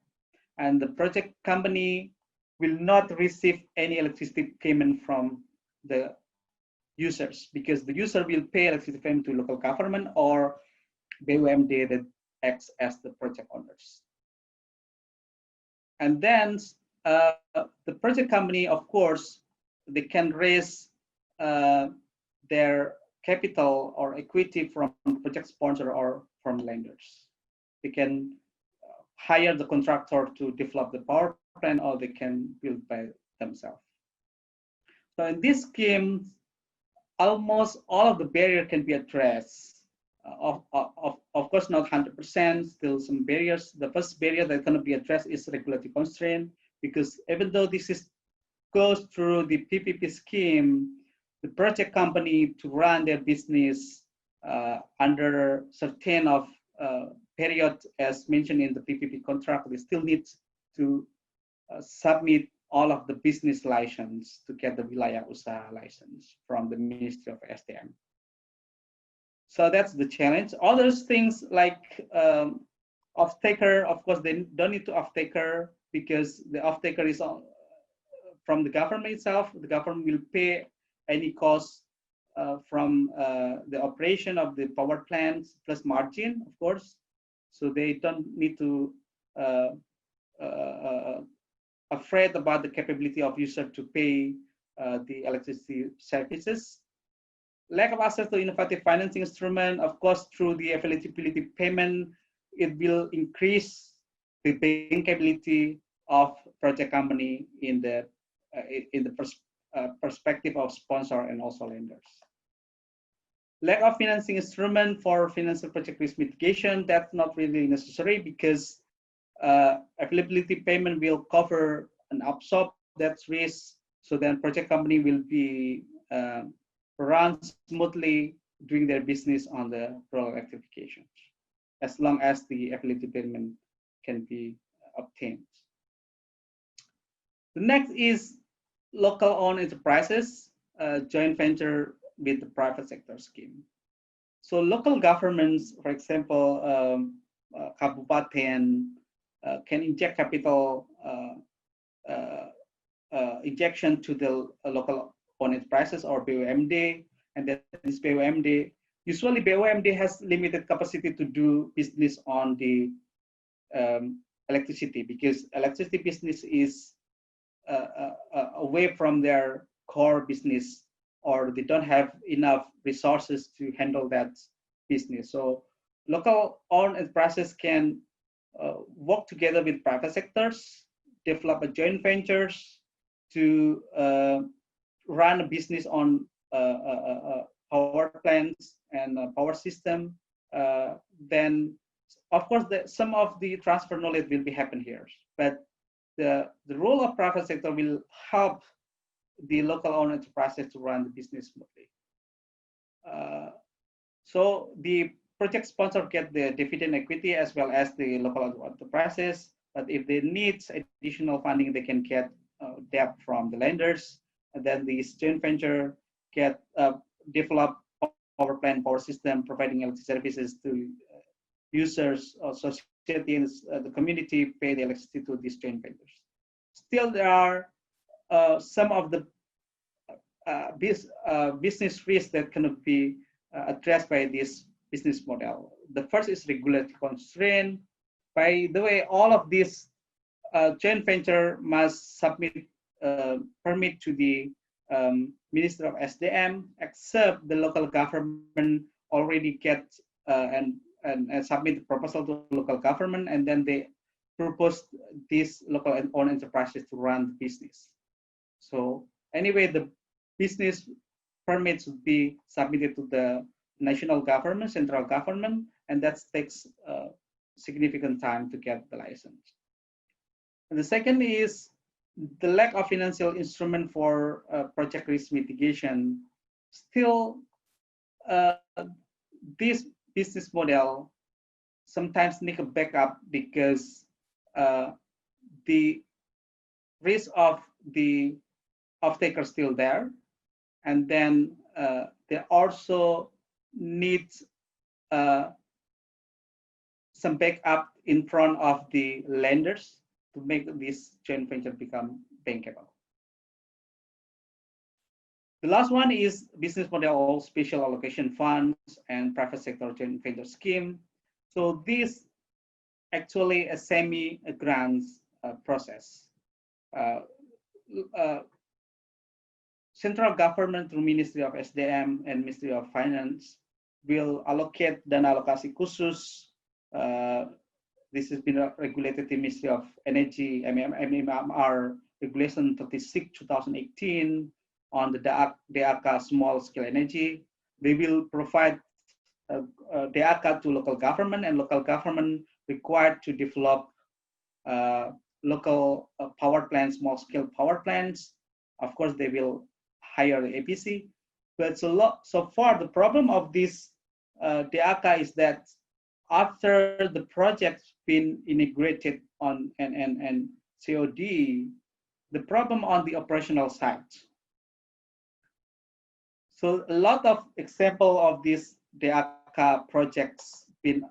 and the project company will not receive any electricity payment from the users, because the user will pay electricity payment to local government or BUMD that acts as the project owners. And then the project company, of course, they can raise their capital or equity from project sponsor or from lenders. They can hire the contractor to develop the power plant, or they can build by themselves. So in this scheme, almost all of the barrier can be addressed. Of course, not 100%, still some barriers. The first barrier that can be addressed is regulatory constraint, because even though this goes through the PPP scheme, the project company to run their business under certain of period as mentioned in the PPP contract, they still need to submit all of the business license to get the Wilayah Usaha license from the Ministry of SDM. So that's the challenge. Other things like off-taker, of course, they don't need to off-taker because the off-taker is from the government itself. The government will pay any cost from the operation of the power plants plus margin, of course. So they don't need to afraid about the capability of user to pay the electricity services. Lack of access to innovative financing instrument, of course, through the eligibility payment, it will increase the bankability of project company in the perspective of sponsor and also lenders. Lack of financing instrument for financial project risk mitigation, that's not really necessary because availability payment will cover and absorb that risk. So then project company will be run smoothly doing their business on the rural electrification, as long as the availability payment can be obtained. The next is local owned enterprises, joint venture with the private sector scheme. So local governments, for example, kabupaten, can inject capital injection to the local owned enterprises or BUMD, and then this BUMD, usually BUMD has limited capacity to do business on the electricity because electricity business is away from their core business, or they don't have enough resources to handle that business. So local owned enterprises can work together with private sectors, develop a joint ventures to run a business on power plants and power system. Then, of course, some of the transfer knowledge will be happen here, but the role of private sector will help the local owned enterprises to run the business smoothly. So the project sponsor get the dividend equity as well as the local enterprises. But if they need additional funding, they can get debt from the lenders. And then the joint venture get develop power plant, power system, providing electricity services to users or society and the community pay the electricity to these joint ventures. Still, there are some of the business risks that cannot be addressed by this business model. The first is regulatory constraint. By the way, all of these joint venture must submit permit to the Ministry of SDM, except the local government already get and submit the proposal to local government, and then they propose these local owned enterprises to run the business. So anyway, the business permits would be submitted to the national government, central government, and that takes significant time to get the license. And the second is the lack of financial instrument for project risk mitigation. Still, this business model sometimes need a backup because the risk of the off-taker still there, and then they also need some backup in front of the lenders to make this joint venture become bankable. The last one is business model of special allocation funds and private sector joint venture scheme. So this actually a semi-grant process. Central government through Ministry of SDM and Ministry of Finance will allocate dana alokasi khusus. This has been regulated in Ministry of Energy, MMR Regulation 36 2018 on the DAK small scale energy. They will provide DAK to local government, and local government required to develop local power plants, small scale power plants. Of course, they will hire the APC. But so far, the problem of this DAK is that after the project's been integrated on and COD, the problem on the operational side. So a lot of example of this DAK DACA projects been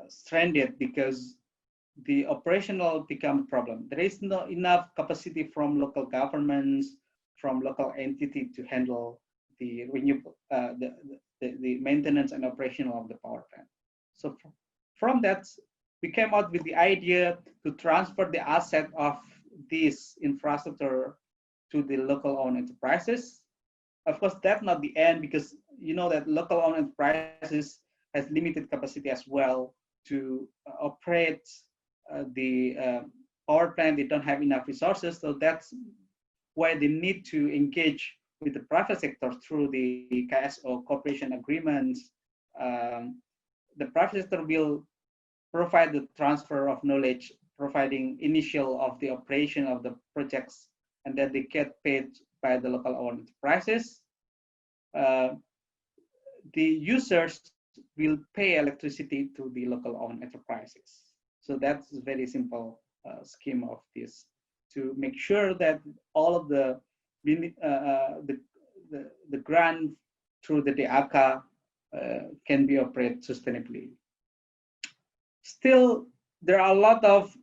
stranded because the operational become a problem. There is not enough capacity from local governments, from local entity to handle the renewable, the maintenance and operational of the power plant. So from that, we came out with the idea to transfer the asset of this infrastructure to the local owned enterprises. Of course, that's not the end, because you know that local owned enterprises has limited capacity as well to operate the power plant. They don't have enough resources, so that's why they need to engage with the private sector through the KSO cooperation agreements. The private sector will provide the transfer of knowledge, providing initial of the operation of the projects, and then they get paid by the local owned enterprises. The users will pay electricity to the local owned enterprises. So that's a very simple scheme of this, to make sure that all of the grant through the DACA can be operated sustainably. Still, there are a lot of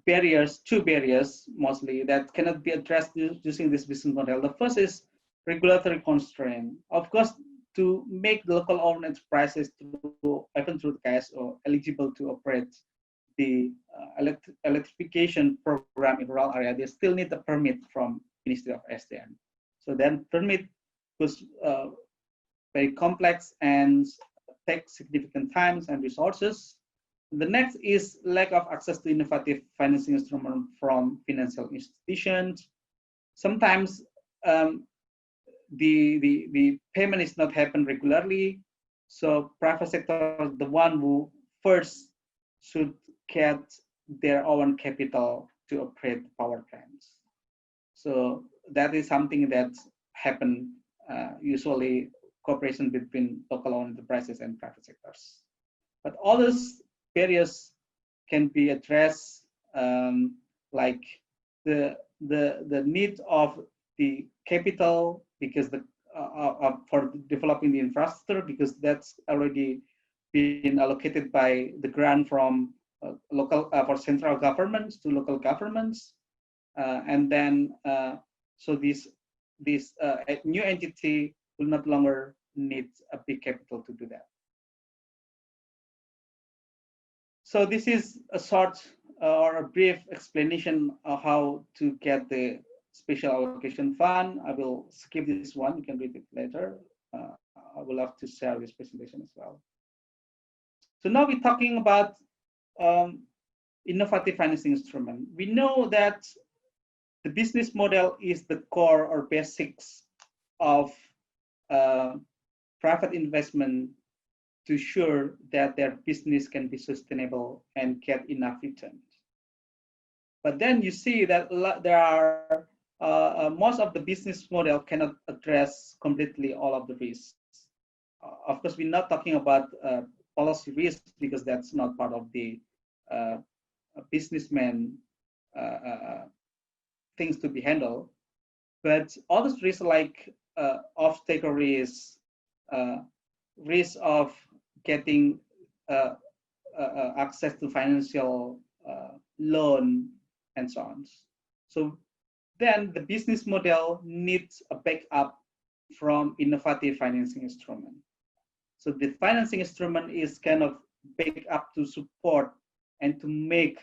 barriers, two barriers mostly, that cannot be addressed using this business model. The first is regulatory constraint. Of course, to make the local owned enterprises, even through the KSO, eligible to operate the electrification program in rural area, they still need a permit from Ministry of SDM. So then permit was very complex and takes significant times and resources. The next is lack of access to innovative financing instruments from financial institutions. Sometimes the payment is not happen regularly, so private sector is the one who first should get their own capital to operate power plants. So that is something that happen usually cooperation between local owned enterprises and private sectors. But all those barriers can be addressed, like the need of the capital, because the for developing the infrastructure, because that's already been allocated by the grant from local for central governments to local governments, and then so this new entity will not longer need a big capital to do that. So this is a short or a brief explanation of how to get the special allocation fund. I will skip this one, you can read it later. I would love to share this presentation as well. So now we're talking about innovative financing instrument. We know that the business model is the core or basics of private investment to ensure that their business can be sustainable and get enough returns. But then you see that there are most of the business model cannot address completely all of the risks. Of course, we're not talking about policy risk, because that's not part of the businessman things to be handled. But all those risks like off-taker risk, risk of getting access to financial loan, and so on. So then the business model needs a backup from innovative financing instrument. So the financing instrument is kind of backup to support and to make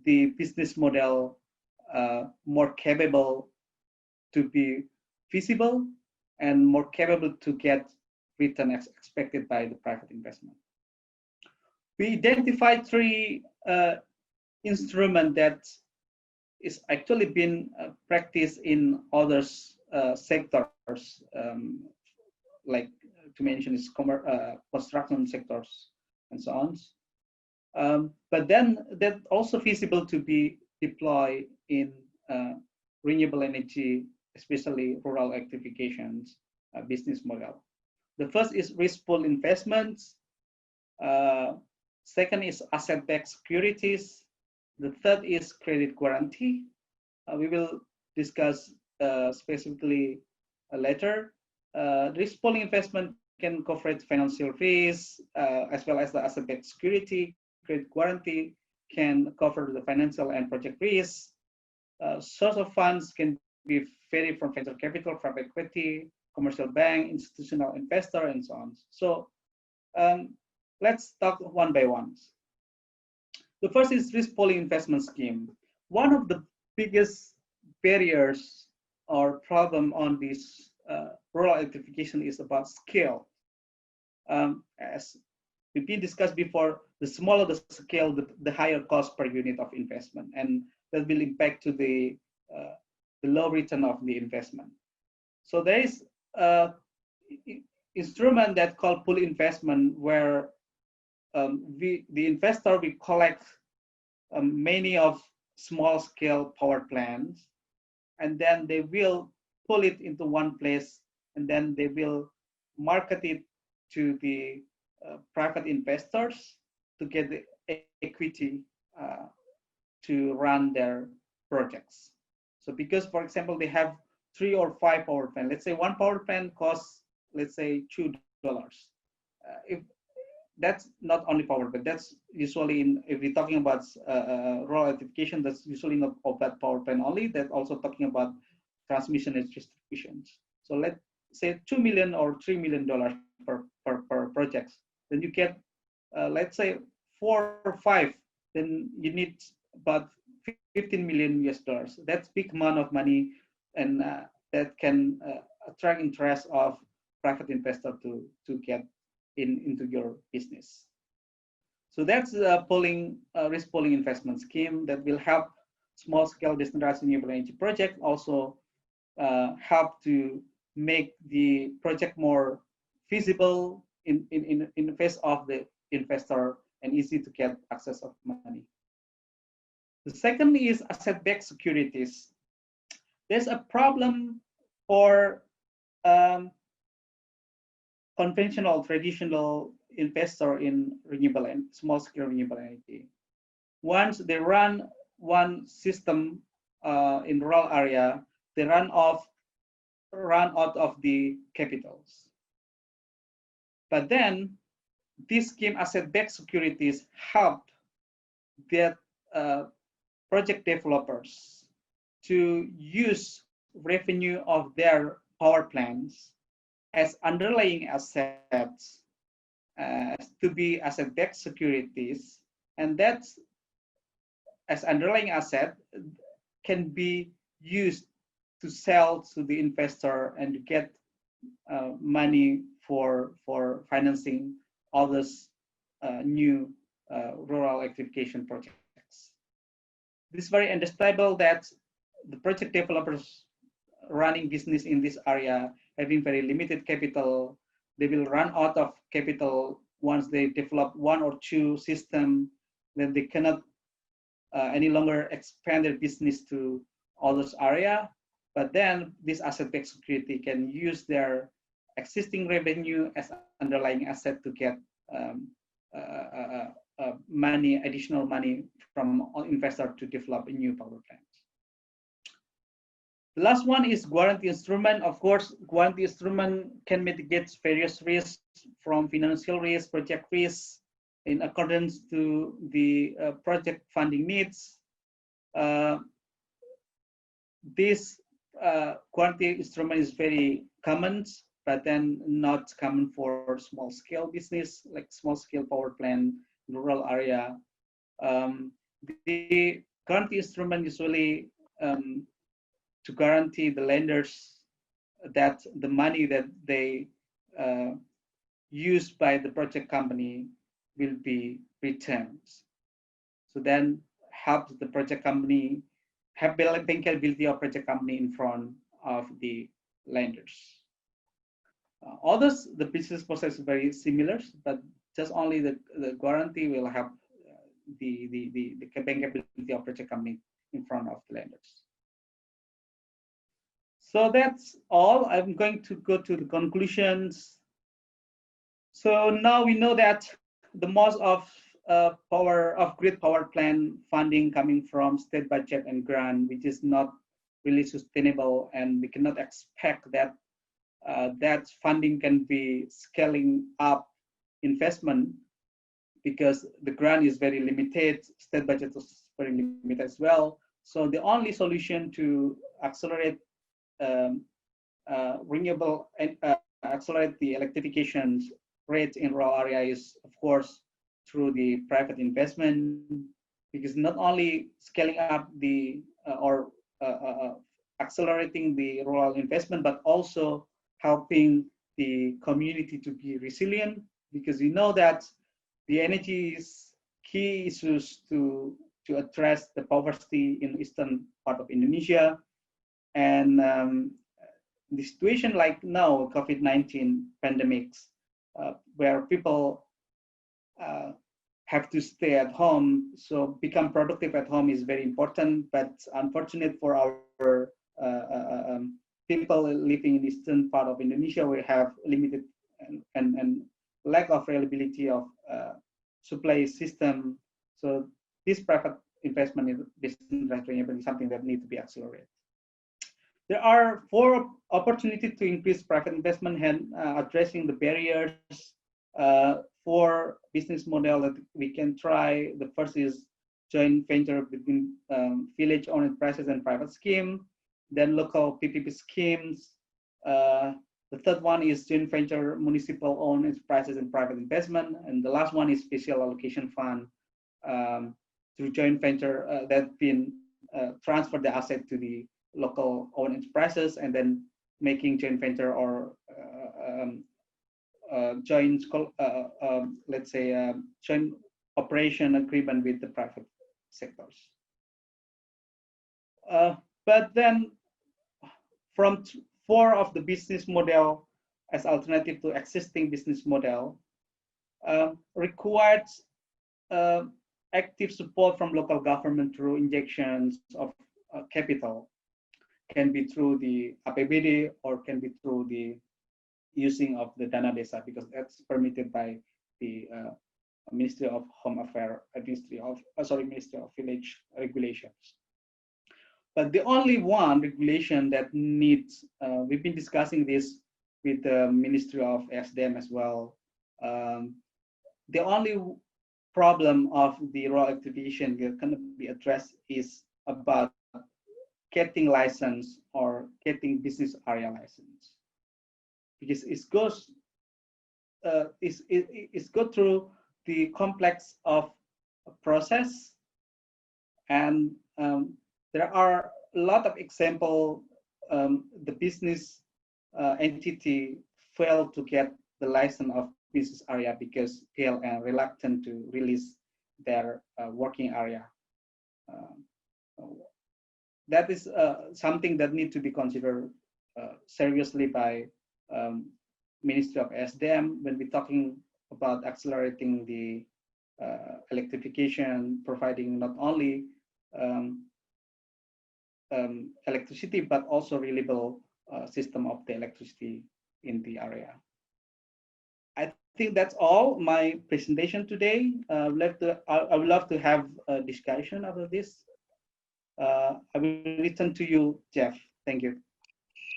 the business model more capable to be feasible and more capable to get return as expected by the private investment. We identified three instruments that is actually been practiced in other sectors, like to mention is construction sectors and so on. But then that's also feasible to be deployed in renewable energy, especially rural electrifications business model. The first is risk pool investments. Second is asset-backed securities. The third is credit guarantee. We will discuss specifically later. Risk pool investment can cover financial risk, as well as the asset-backed security, credit guarantee can cover the financial and project risk. Source of funds can be vary from venture capital, private equity, commercial bank, institutional investor, and so on. So let's talk one by one. The first is risk pooling investment scheme. One of the biggest barriers or problem on this rural electrification is about scale. As we've been discussed before, the smaller the scale, the higher cost per unit of investment, and that will impact to the low return of the investment. So there is an instrument that called pool investment, where the investor will collect many of small scale power plants, and then they will pull it into one place, and then they will market it to the private investors to get the equity to run their projects. So because, for example, they have 3 or 5 power plants, let's say one power plant costs, let's say $2. If that's not only power, but that's usually if we're talking about rural electrification, that's usually not of that power plant only. That's also talking about transmission and distribution. So let's say $2 million or $3 million per project. Then you get, let's say 4 or 5. Then you need about 15 million US dollars. That's big amount of money, and that can attract interest of private investor to get into your business. So that's a risk pooling investment scheme that will help small scale decentralized renewable energy project, also help to make the project more feasible in the face of the investor and easy to get access of money. The second is asset-backed securities. There's a problem for conventional, traditional investor in renewable and small-scale renewable energy. Once they run one system in rural area, they run out of the capitals. But then, this scheme asset-backed securities help that project developers to use revenue of their power plants as underlying assets to be asset-backed securities, and that's as underlying asset can be used to sell to the investor and to get money for financing all this new rural electrification projects. This is very understandable that the project developers running business in this area having very limited capital, they will run out of capital once they develop 1 or 2 systems, then they cannot any longer expand their business to all those area. But then this asset-backed security can use their existing revenue as underlying asset to get money, additional money from investor to develop a new power plant. The last one is guarantee instrument. Of course, guarantee instrument can mitigate various risks from financial risk, project risk, in accordance to the project funding needs. This guarantee instrument is very common, but then not common for small scale business, like small scale power plant, rural area. The guarantee instrument usually to guarantee the lenders that the money that they use by the project company will be returned. So then help the project company have bankability of project company in front of the lenders. Others, the business process is very similar, but just only the guarantee will have the bankability of project company in front of the lenders. So that's all. I'm going to go to the conclusions. So now we know that the most of grid power plant funding coming from state budget and grant, which is not really sustainable, and we cannot expect that that funding can be scaling up investment because the grant is very limited, state budget is very limited as well. So the only solution to accelerate renewable and accelerate the electrification rate in rural area is, of course, through the private investment, because not only scaling up the or accelerating the rural investment, but also helping the community to be resilient, because you know that the energy is key issues to address the poverty in eastern part of Indonesia. And the situation like now, COVID-19 pandemics, where people have to stay at home, so become productive at home is very important. But unfortunate for our people living in eastern part of Indonesia, we have limited and lack of reliability of supply system. So this private investment in business renewable is something that needs to be accelerated. There are 4 opportunities to increase private investment and addressing the barriers for business model that we can try. The first is joint venture between village-owned enterprises and private scheme, then local PPP schemes. The third one is joint venture municipal-owned enterprises and private investment, and the last one is special allocation fund through joint venture that been transfer the asset to the local owned enterprises and then making joint venture or joint, let's say, joint operation agreement with the private sectors. But then from 4 of the business model as alternative to existing business model required active support from local government through injections of capital. Can be through the APBD or can be through the using of the dana desa, because that's permitted by the Ministry of Home Affairs, Ministry of Village regulations. But the only one regulation that needs, we've been discussing this with the Ministry of SDM as well. The only problem of the rural electrification that can be addressed is about getting license or getting business area license, because it goes through the complex of process, and there are a lot of example the business entity failed to get the license of business area because they are reluctant to release their working area. That is something that needs to be considered seriously by Ministry of SDM when we're talking about accelerating the electrification, providing not only electricity but also reliable system of the electricity in the area. I think that's all my presentation today. I would love to have a discussion about this. I will return to you, Jeff. Thank you.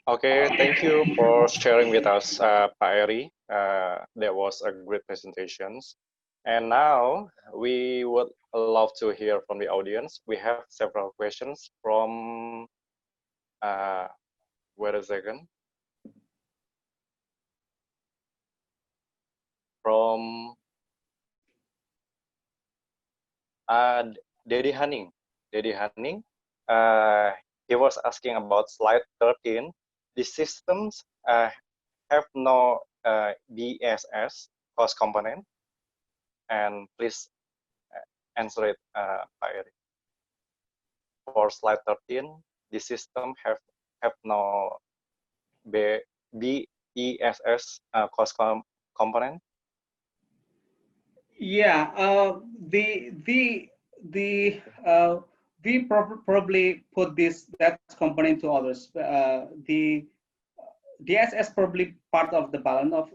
Okay, thank you for sharing with us, Pak Ery. That was a great presentation. And now we would love to hear from the audience. We have several questions from, wait a second, from Dedi Haning. Dedi Haning, he was asking about slide 13. The systems have no BSS cost component, and please answer it, Pak Ery. For slide 13, the system have no BESS cost component. Yeah, we probably put that component to others. The DSS probably part of the balance of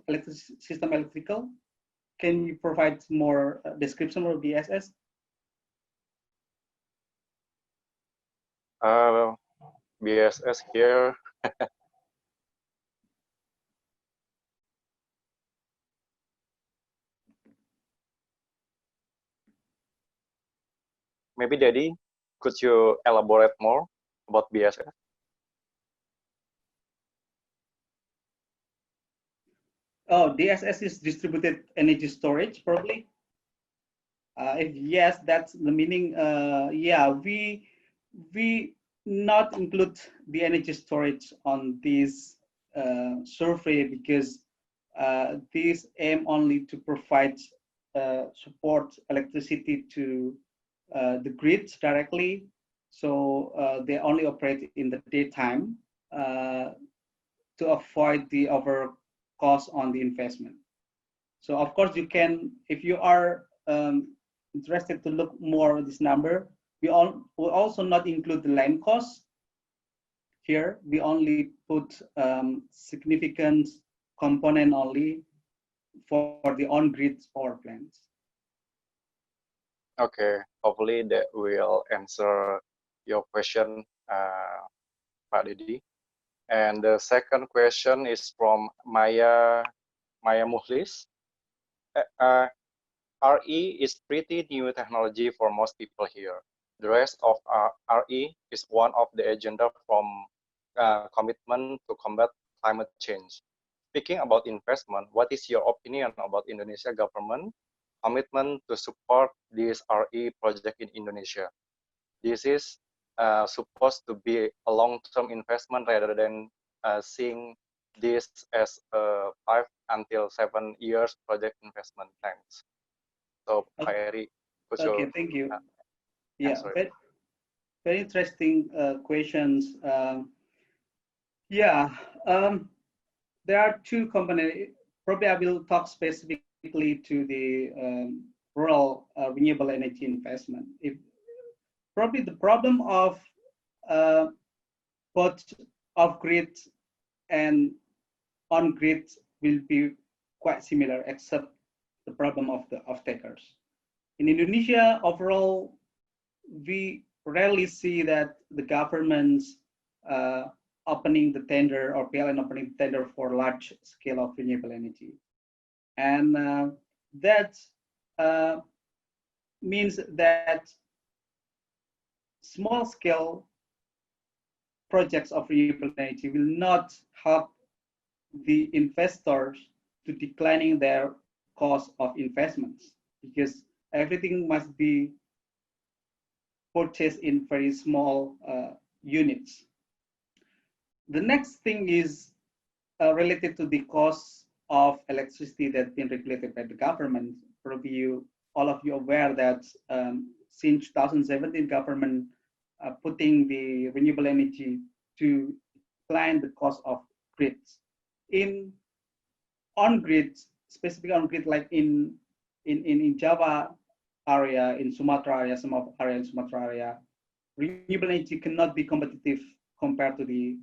system electrical. Can you provide more description of DSS? BSS here. maybe Daddy, could you elaborate more about BSS? Oh, DSS is distributed energy storage, probably. If yes, that's the meaning. Yeah, we not include the energy storage on this survey because these aim only to provide support electricity to the grids directly. So they only operate in the daytime to avoid the over cost on the investment. So of course you can, if you are interested to look more at this number, we will also not include the land costs here. We only put significant component only for the on-grid power plants. Okay, hopefully that will answer your question, Pak Didi. And the second question is from Maya Muhlis. RE is pretty new technology for most people here. The rest of RE is one of the agenda from commitment to combat climate change. Speaking about investment, what is your opinion about Indonesia government commitment to support this RE project in Indonesia? This is supposed to be a long-term investment rather than seeing this as a 5 until 7 years project investment. Thanks. So, Pak Ery, okay, thank you. Yeah, answer very interesting questions. Yeah, there are two components. Probably I will talk specifically to the rural renewable energy investment. Probably the problem of both off-grid and on-grid will be quite similar, except the problem of the off-takers. In Indonesia, overall, we rarely see that the government's opening the tender or PLN opening the tender for large scale of renewable energy. And that means that small scale projects of renewable energy will not help the investors to declining their cost of investments, because everything must be purchased in very small units. The next thing is related to the cost of electricity that's been regulated by the government. Probably all of you aware that since 2017, government putting the renewable energy to decline the cost of grids. In on-grid, specifically on-grid, like in Java area, in Sumatra area, some of area in Sumatra area, renewable energy cannot be competitive compared to the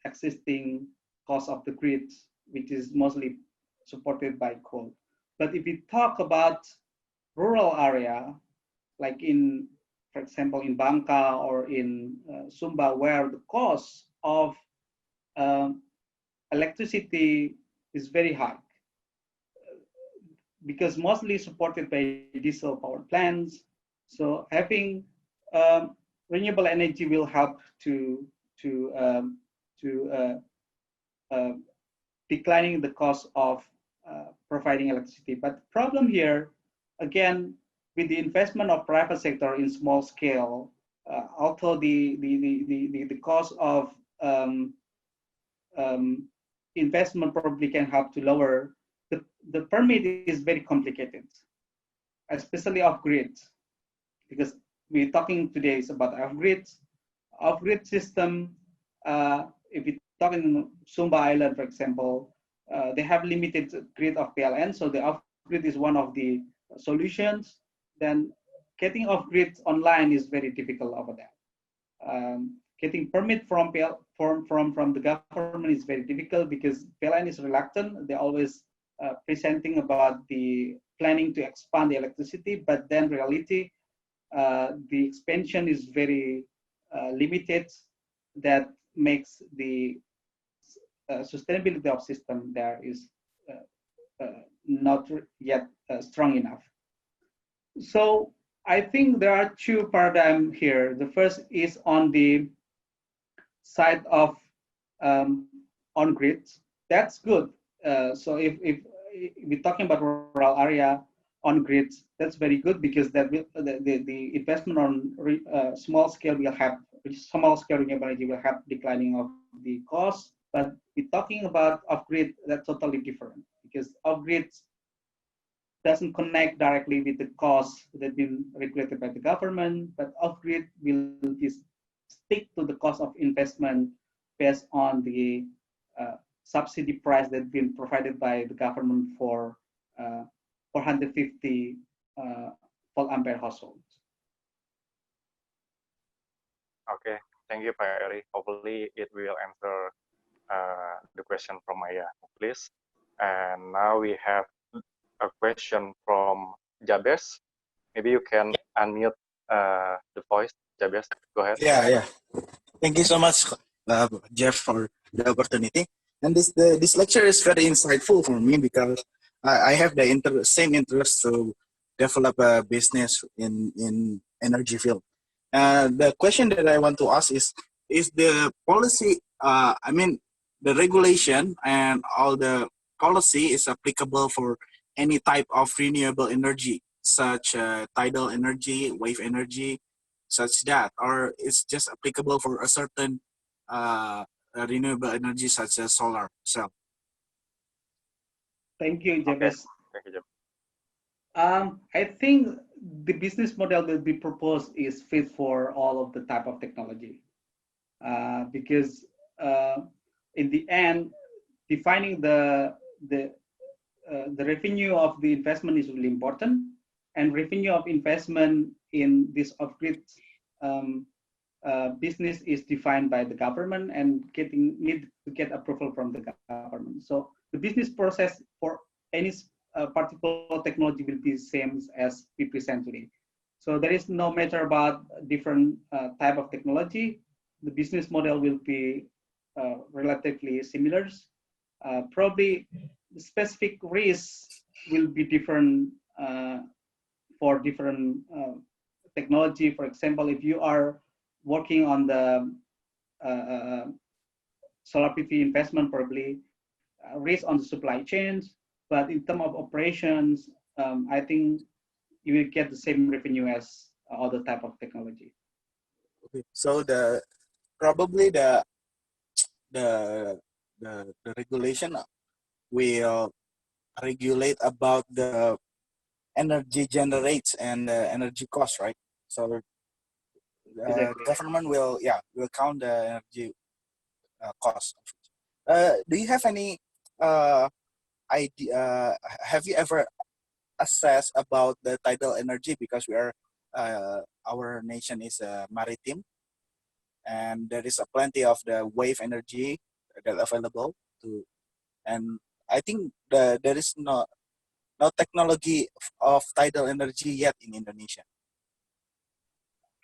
existing cost of the grid, which is mostly supported by coal. But if we talk about rural area, like in, for example, in Bangka or in Sumba, where the cost of electricity is very high, because mostly supported by diesel power plants. So having renewable energy will help to declining the cost of providing electricity. But the problem here, again, with the investment of private sector in small scale, although the cost of investment probably can help to lower, the permit is very complicated, especially off-grid, because we're talking today is about off-grid. Off-grid system, if we talk in Sumba Island, for example, they have limited grid of PLN, so the off-grid is one of the solutions. Then getting off-grid online is very difficult over there. Getting permit from the government is very difficult because PLN is reluctant. They're always presenting about the planning to expand the electricity, but then reality, the expansion is very limited. That makes the sustainability of system there is not yet strong enough. So I think there are two paradigms here. The first is on the side of on grids. That's good. So if we're talking about rural area on grids, that's very good because that will, the investment on small scale will have small scale renewable energy will have declining of the cost. But we're talking about off grid, that's totally different because off grids doesn't connect directly with the costs that been regulated by the government, but off grid will stick to the cost of investment based on the subsidy price that's been provided by the government for 450 volt ampere households. Okay, thank you, Pak Ery. Hopefully, it will answer the question from Maya, please. And now we have a question from Jabez. Maybe you can unmute the voice, Jabez. Go ahead. Yeah. Thank you so much, Jeff, for the opportunity. And this lecture is very insightful for me because I have the same interest to develop a business in energy field. The question that I want to ask is the policy, the regulation and all the policy is applicable for any type of renewable energy, such tidal energy, wave energy, such that, or it's just applicable for a certain renewable energy such as solar cell? Thank you, Jabez. Okay. Thank you, Jabez. I think the business model that we propose is fit for all of the type of technology because in the end, defining the revenue of the investment is really important, and revenue of investment in this off-grid business is defined by the government and need to get approval from the government. So the business process for any particular technology will be the same as we present today. So there is no matter about different type of technology. The business model will be relatively similar. Probably the specific risks will be different for different technology. For example, if you are working on the solar PV investment, probably risk on the supply chains, but in terms of operations, I think you will get the same revenue as other type of technology. Okay. So probably the regulation will regulate about the energy generates and the energy cost, right? So the government will count the energy cost. Do you have any idea? Have you ever assessed about the tidal energy, because we are our nation is maritime, and there is a plenty of the wave energy that available to, and I think there is no technology of tidal energy yet in Indonesia.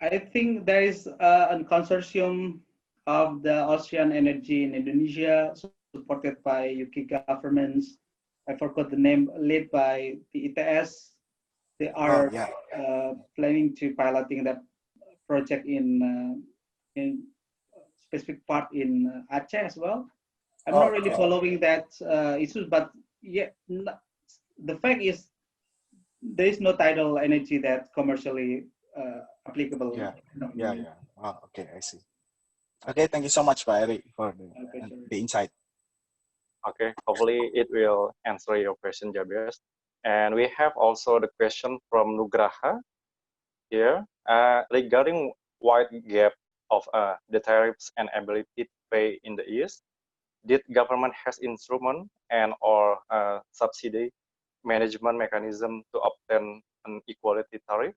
I think there is a consortium of the Austrian energy in Indonesia, supported by UK governments. I forgot the name, led by the ITS. They are planning to piloting that project in specific part in Aceh as well. I'm not really following that issues, but yeah, the fact is there is no tidal energy that commercially applicable. Oh, okay, I see. Okay, thank you so much, Pak Ery, for the insight. Okay, hopefully it will answer your question, Jabez. And we have also the question from Nugraha here regarding wide gap of the tariffs and ability to pay in the East. Did government has instrument and or subsidy management mechanism to obtain an equality tariff?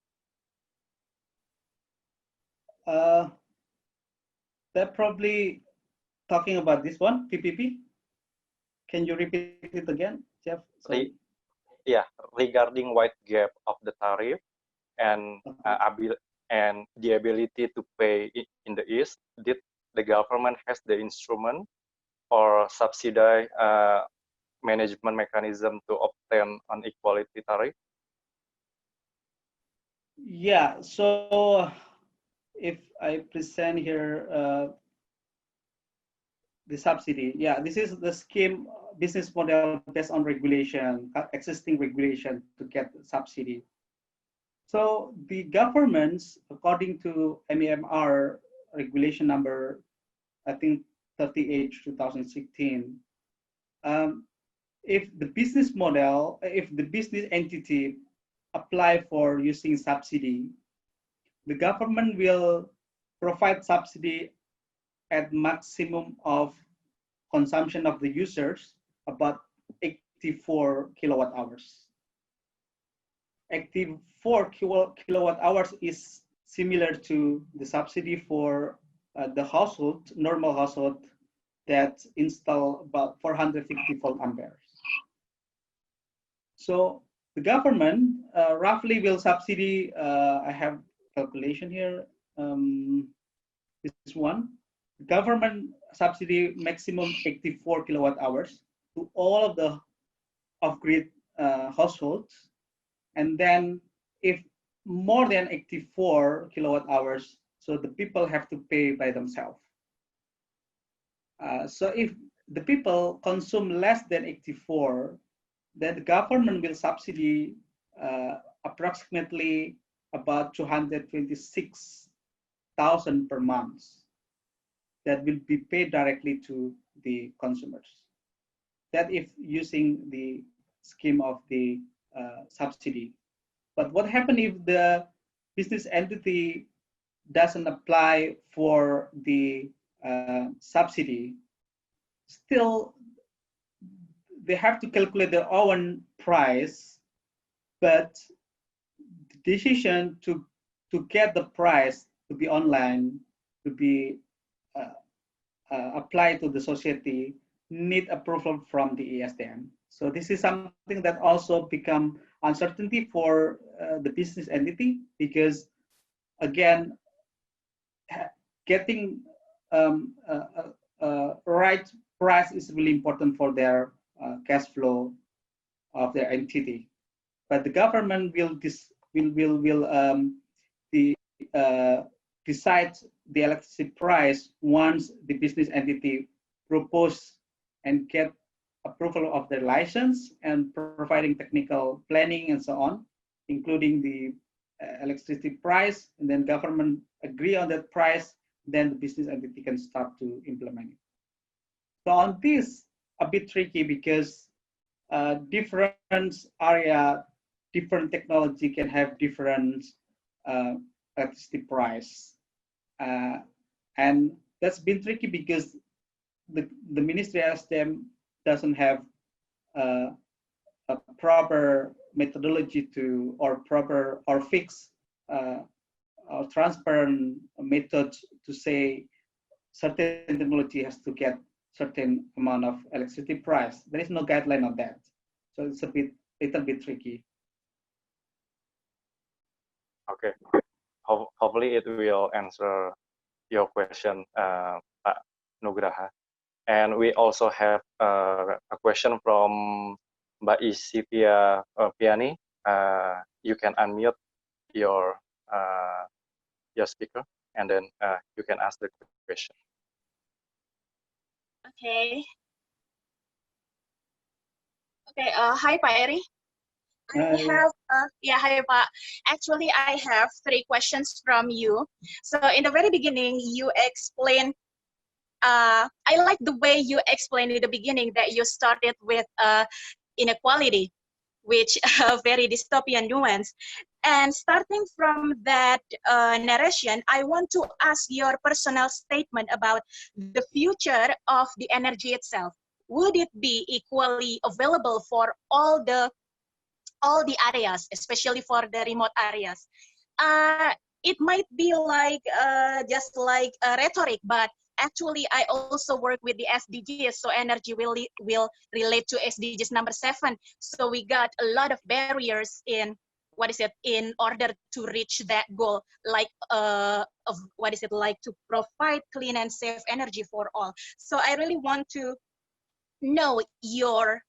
They're probably talking about this one, PPP. Can you repeat it again, Jeff? Yeah, regarding wide gap of the tariff and and the ability to pay in the East, did the government has the instrument or subsidy management mechanism to obtain an equality tariff? Yeah, so if I present here the subsidy, yeah, this is the scheme business model based on regulation, existing regulation to get subsidy. So the governments, according to MEMR regulation number, I think 38 2016, um, if the business model, if the business entity apply for using subsidy, the government will provide subsidy at maximum of consumption of the users about 84 kilowatt hours. 84 kilowatt hours is similar to the subsidy for the household, normal household that install about 450 volt amperes. So the government roughly will subsidy, I have calculation here, this one. Government subsidy maximum 84 kilowatt hours to all of the off-grid households. And then if more than 84 kilowatt hours, so the people have to pay by themselves. So if the people consume less than 84, then the government will subsidy approximately about 226,000 per month that will be paid directly to the consumers. That if using the scheme of the subsidy. But what happens if the business entity doesn't apply for the subsidy? Still, they have to calculate their own price, but the decision to get the price to be online, to be applied to the society, need approval from the ESDM. So this is something that also become uncertainty for the business entity, because again, getting right price is really important for their cash flow of their entity. But the government will decide the electricity price once the business entity propose and get approval of their license and providing technical planning and so on, including the electricity price, and then government agree on that price, then the business entity can start to implement it. So on this, a bit tricky because different area, different technology can have different electricity price. And that's been tricky because the Ministry of SDM doesn't have a proper methodology to, or proper or fixed or transparent method to say certain technology has to get certain amount of electricity price. There is no guideline on that. So it's a little bit tricky. Okay. Hopefully it will answer your question, Pak Nugraha. And we also have a question from Mbak Isipia Piani. You can unmute your speaker, and then you can ask the question. Okay. Okay. Hi, Pak Ery. I have, hi, Pak. Actually, I have 3 questions from you. So in the very beginning, you explained, I like the way you explained in the beginning that you started with inequality, which very dystopian nuance. And starting from that narration, I want to ask your personal statement about the future of the energy itself. Would it be equally available for all the areas, especially for the remote areas? It might be like just like a rhetoric, but actually I also work with the SDGs, so energy will relate to SDGs number 7. So we got a lot of barriers in in order to reach that goal, like of like to provide clean and safe energy for all. So I really want to know your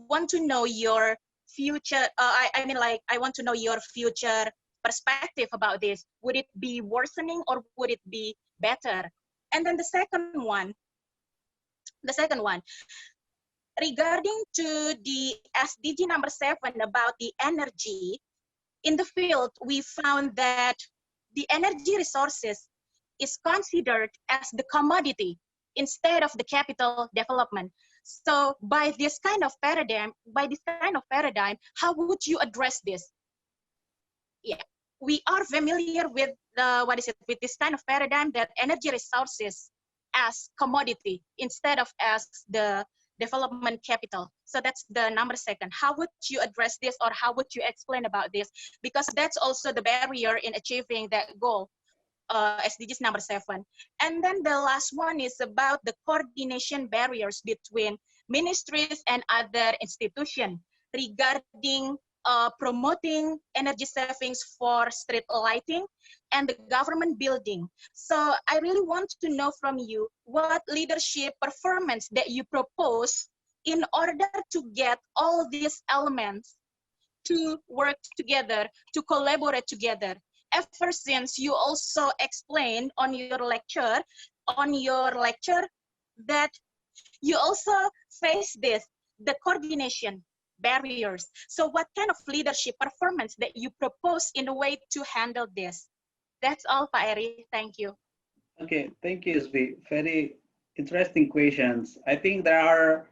want to know your future. I mean, like, I want to know your future perspective about this. Would it be worsening or would it be better? And then the second one, regarding to the SDG number 7 about the energy, in the field, we found that the energy resources is considered as the commodity instead of the capital development. So by this kind of paradigm, how would you address this? Yeah, we are familiar with with this kind of paradigm that energy resources as commodity instead of as the development capital. So that's the number 2. How would you address this, or how would you explain about this? Because that's also the barrier in achieving that goal, SDGs number 7. And then the last one is about the coordination barriers between ministries and other institutions regarding promoting energy savings for street lighting and the government building. So I really want to know from you what leadership performance that you propose in order to get all these elements to work together, to collaborate together. Ever since you also explained on your lecture that you also face this, the coordination barriers. So what kind of leadership performance that you propose in a way to handle this? That's all, Pak Ery. Thank you. Okay, thank you, SB. Very interesting questions. I think there are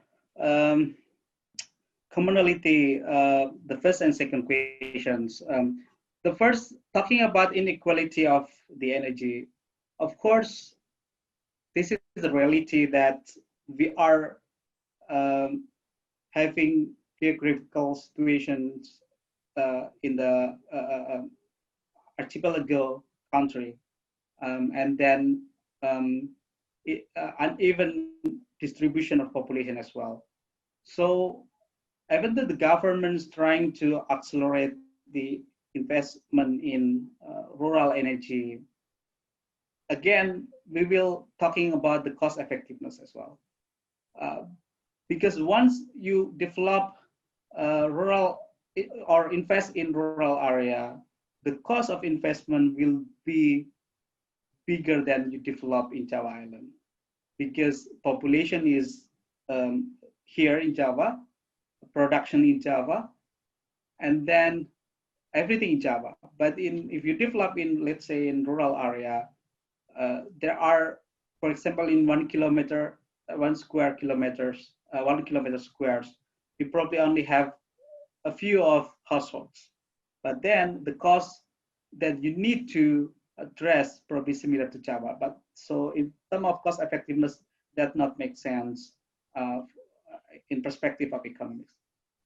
commonality, the first and second questions. The first, talking about inequality of the energy. Of course, this is the reality that we are having geographical situations in the archipelago country, and then uneven distribution of population as well. So even though the government is trying to accelerate the investment in rural energy, again, we will talking about the cost effectiveness as well. Because once you develop rural or invest in rural area, the cost of investment will be bigger than you develop in Java Island, because population is here in Java, production in Java, and then everything in Java. But if you develop in, let's say, in rural area, there are, for example, in 1 kilometer, 1 square kilometers, 1 kilometer squares, you probably only have a few of households. But then the cost that you need to address probably similar to Java. But so in terms of cost effectiveness, that not make sense in perspective of economics,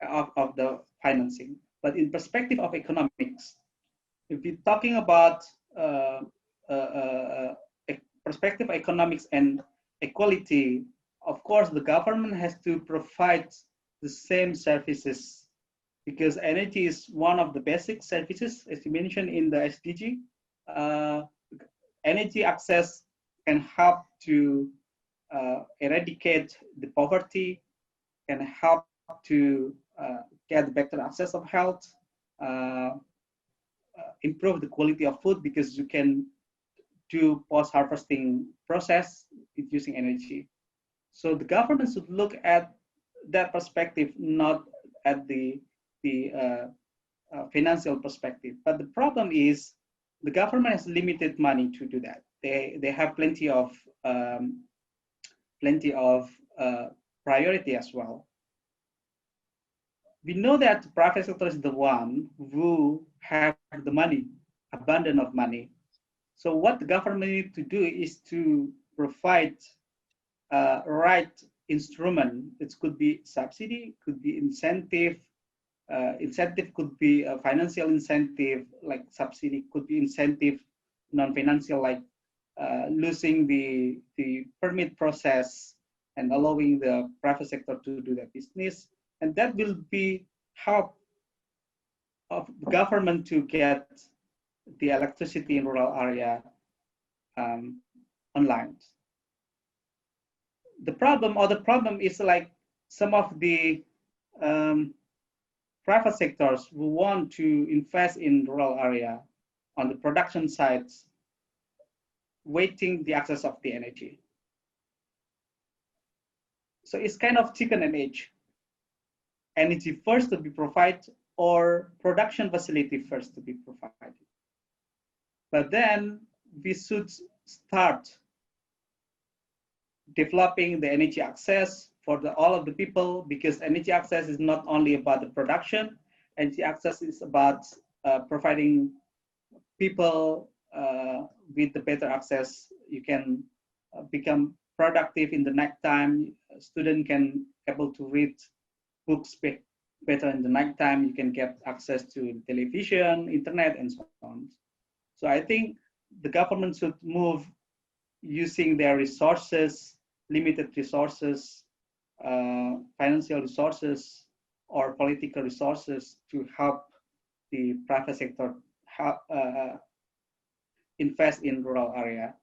of the financing. But in perspective of economics, if we're talking about perspective of economics and equality, of course, the government has to provide the same services, because energy is one of the basic services, as you mentioned in the SDG. Energy access can help to eradicate the poverty, can help to get better access of health, improve the quality of food, because you can do post-harvesting process with using energy. So the government should look at that perspective, not at the financial perspective. But the problem is the government has limited money to do that. They have plenty of priority as well. We know that the private sector is the one who have the money, abundance of money. So what the government needs to do is to provide right instrument. It could be subsidy, could be incentive. Incentive could be a financial incentive, like subsidy could be incentive, non-financial, like losing the permit process and allowing the private sector to do that business. And that will be help of the government to get the electricity in rural area online. The problem is like some of the private sectors who want to invest in rural area, on the production sides, waiting the access of the energy. So it's kind of chicken and egg. Energy first to be provided or production facility first to be provided. But then we should start developing the energy access for all of the people, because energy access is not only about the production. Energy access is about providing people with the better access. You can become productive in the nighttime. A student can able to read books better in the nighttime. You can get access to television, internet, and so on. So I think the government should move using their resources, limited resources, financial resources, or political resources to help the private sector help, invest in rural area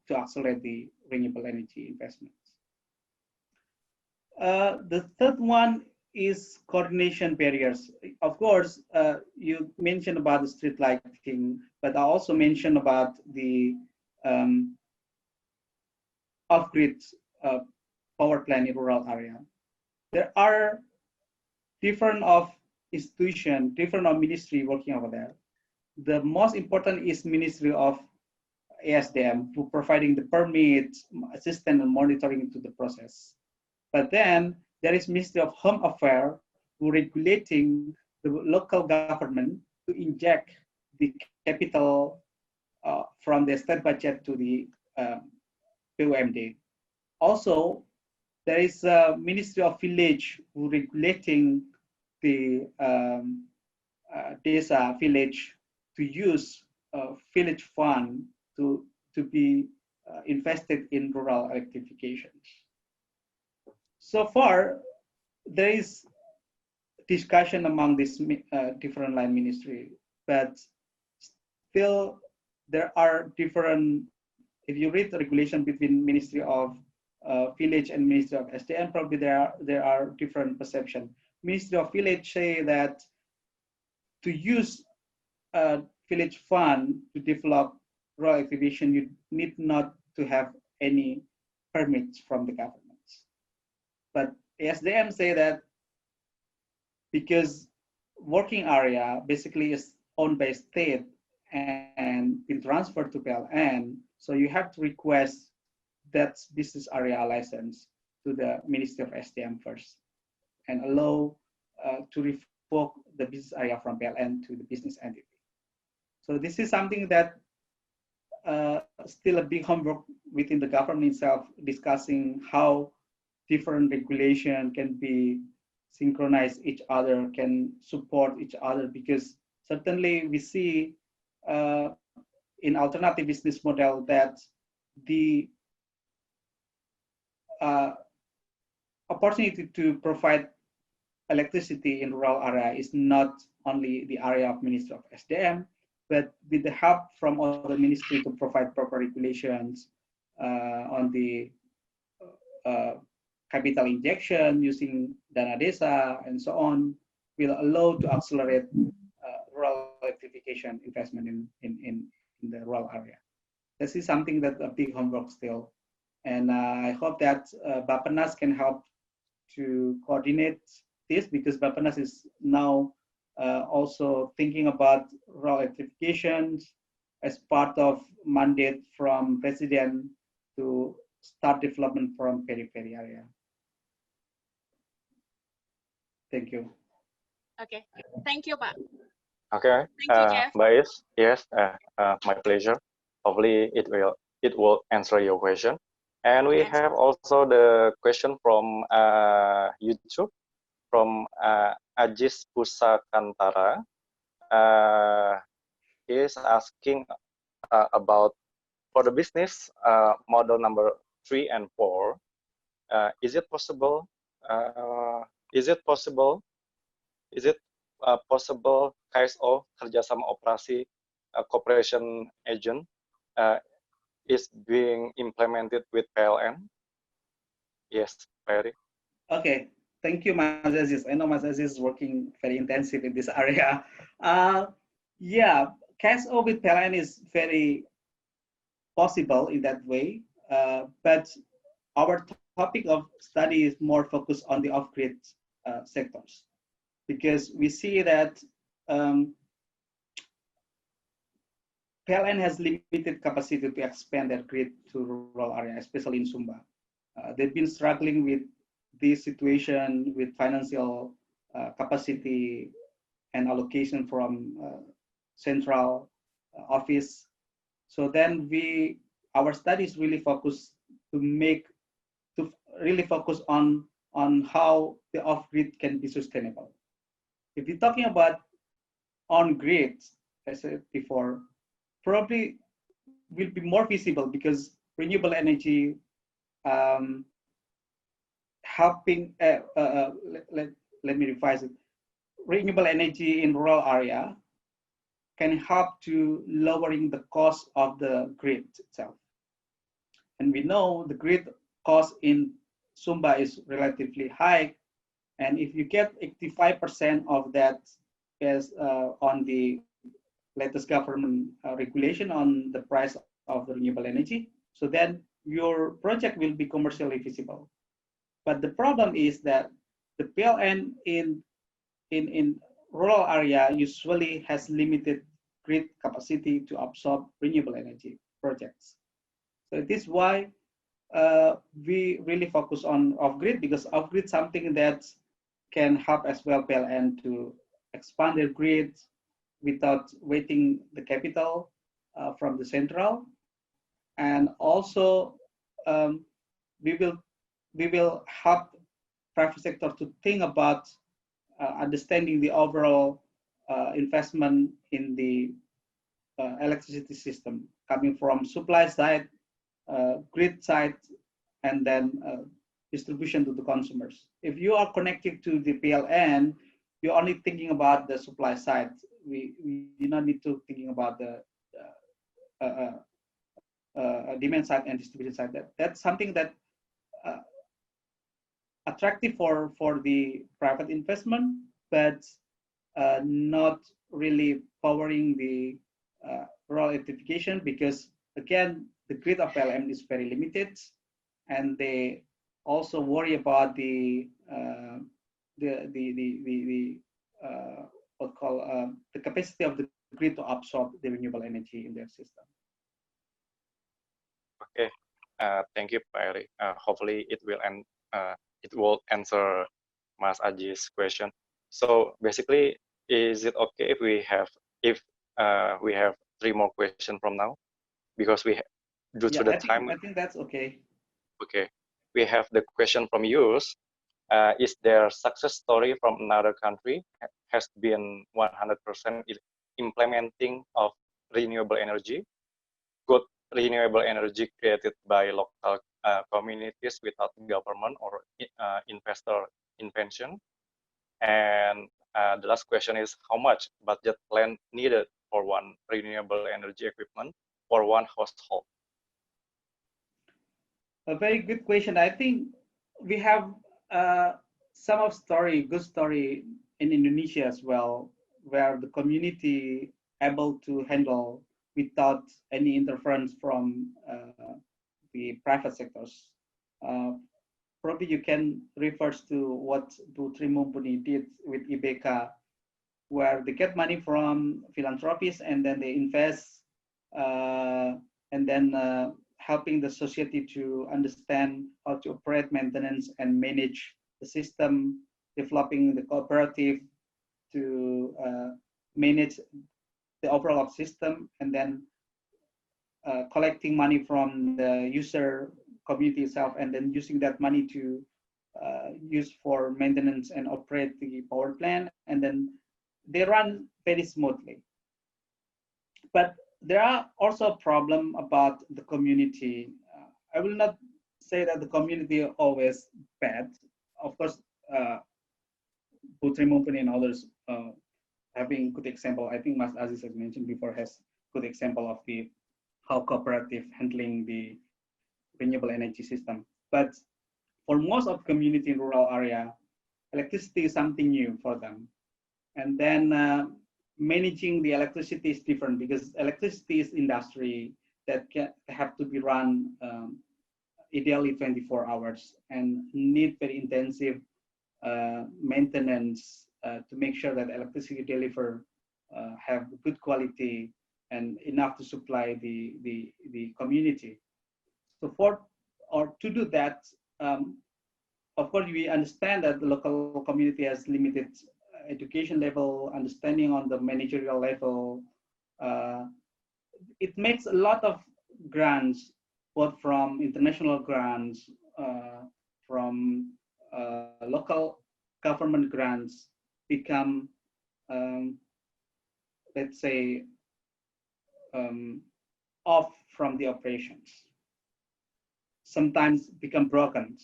to accelerate the renewable energy investments. The third one is coordination barriers. Of course, you mentioned about the street lighting, but I also mentioned about the off-grid power plant in rural area. There are different of institution, different of ministry working over there. The most important is Ministry of ASDM, who providing the permits, assistance, and monitoring to the process. But then there is Ministry of Home Affairs, who regulating the local government to inject the capital from the state budget to the PUMD. Also, there is a Ministry of Village who regulating the desa village to use village fund to be invested in rural electrification. So far, there is discussion among these different line ministry, but still there are different. If you read the regulation between Ministry of Village and Ministry of SDM, probably there are different perception. Ministry of Village say that to use village fund to develop rural electrification, you need not to have any permits from the government. But SDM say that because working area basically is owned by state and been transferred to PLN, so you have to request that business area license to the Ministry of SDM first and allow to revoke the business area from PLN to the business entity. So this is something that still a big homework within the government itself, discussing how different regulation can be synchronized each other, can support each other, because certainly we see in alternative business model that the opportunity to provide electricity in rural area is not only the area of Ministry of SDM, but with the help from other ministry to provide proper regulations on the capital injection using dana desa and so on, will allow to accelerate rural electrification investment in the rural area. This is something that a big homework still. And I hope that Bappenas can help to coordinate this, because Bappenas is now also thinking about rural electrification as part of mandate from President to start development from periphery area. Thank you. Okay, thank you, Pak. Okay, Thank you, Jeff. Bais, yes, my pleasure. Hopefully it will answer your question. And we Yes. have also the question from YouTube, from Ajis Pusakantara. He is asking about, for the business model number 3 and 4, is it possible KSO, kerjasama operasi cooperation agent, is being implemented with PLN? Yes, Ery. Okay, thank you, Mas Aziz. I know Mas Aziz is working very intensive in this area. Yeah, cash-out with PLN is very possible in that way, but our topic of study is more focused on the off-grid sectors, because we see that PLN has limited capacity to expand their grid to rural areas, especially in Sumba. They've been struggling with this situation with financial capacity and allocation from central office. So then our studies really focus really focus on how the off-grid can be sustainable. If you're talking about on-grid, as I said before, probably will be more feasible because renewable energy helping, let me revise it. Renewable energy in rural area can help to lowering the cost of the grid itself. And we know the grid cost in Sumba is relatively high. And if you get 85% of that as on the latest government regulation on the price of the renewable energy, so then your project will be commercially feasible. But the problem is that the PLN in rural area usually has limited grid capacity to absorb renewable energy projects. So this is why we really focus on off-grid, because off-grid is something that can help as well PLN to expand their grid without waiting the capital from the central. And also we will help private sector to think about understanding the overall investment in the electricity system coming from supply side, grid side, and then distribution to the consumers. If you are connected to the PLN, you're only thinking about the supply side. We do not need to thinking about the demand side and distribution side. That's something that attractive for the private investment, but not really powering the rural electrification, because again, the grid of PLN is very limited, and they also worry about the capacity of the grid to absorb the renewable energy in their system. Okay, thank you, Pak Ery. Hopefully, it will answer Mas Aji's question. So basically, is it okay if we have 3 more questions from now? Because due to the time. I think that's okay. Okay, we have the question from yours. Is there success story from another country has been 100% implementing of renewable energy, good renewable energy created by local communities without government or investor intervention? And the last question is, how much budget plan needed for one renewable energy equipment for one household? A very good question. I think we have some of good story in Indonesia as well, where the community able to handle without any interference from the private sectors. Probably you can refer to what Bu Tri Mumpuni did with IBK, where they get money from philanthropists and then they invest and then helping the society to understand how to operate, maintenance, and manage the system, developing the cooperative to manage the overall system, and then collecting money from the user community itself, and then using that money to use for maintenance and operate the power plant, and then they run very smoothly. But there are also a problem about the community. I will not say that the community are always bad. Of course, Bu Tri Mumpuni and others having good example. I think Mas Aziz has mentioned before has good example of how cooperative handling the renewable energy system. But for most of community in rural area, electricity is something new for them. And then managing the electricity is different because electricity is industry that have to be run ideally 24 hours and need very intensive maintenance to make sure that electricity deliver have good quality and enough to supply the community. So to do that, of course, we understand that the local community has limited education level, understanding on the managerial level. It makes a lot of grants, both from international grants, from local government grants, become, let's say, off from the operations. Sometimes become broken.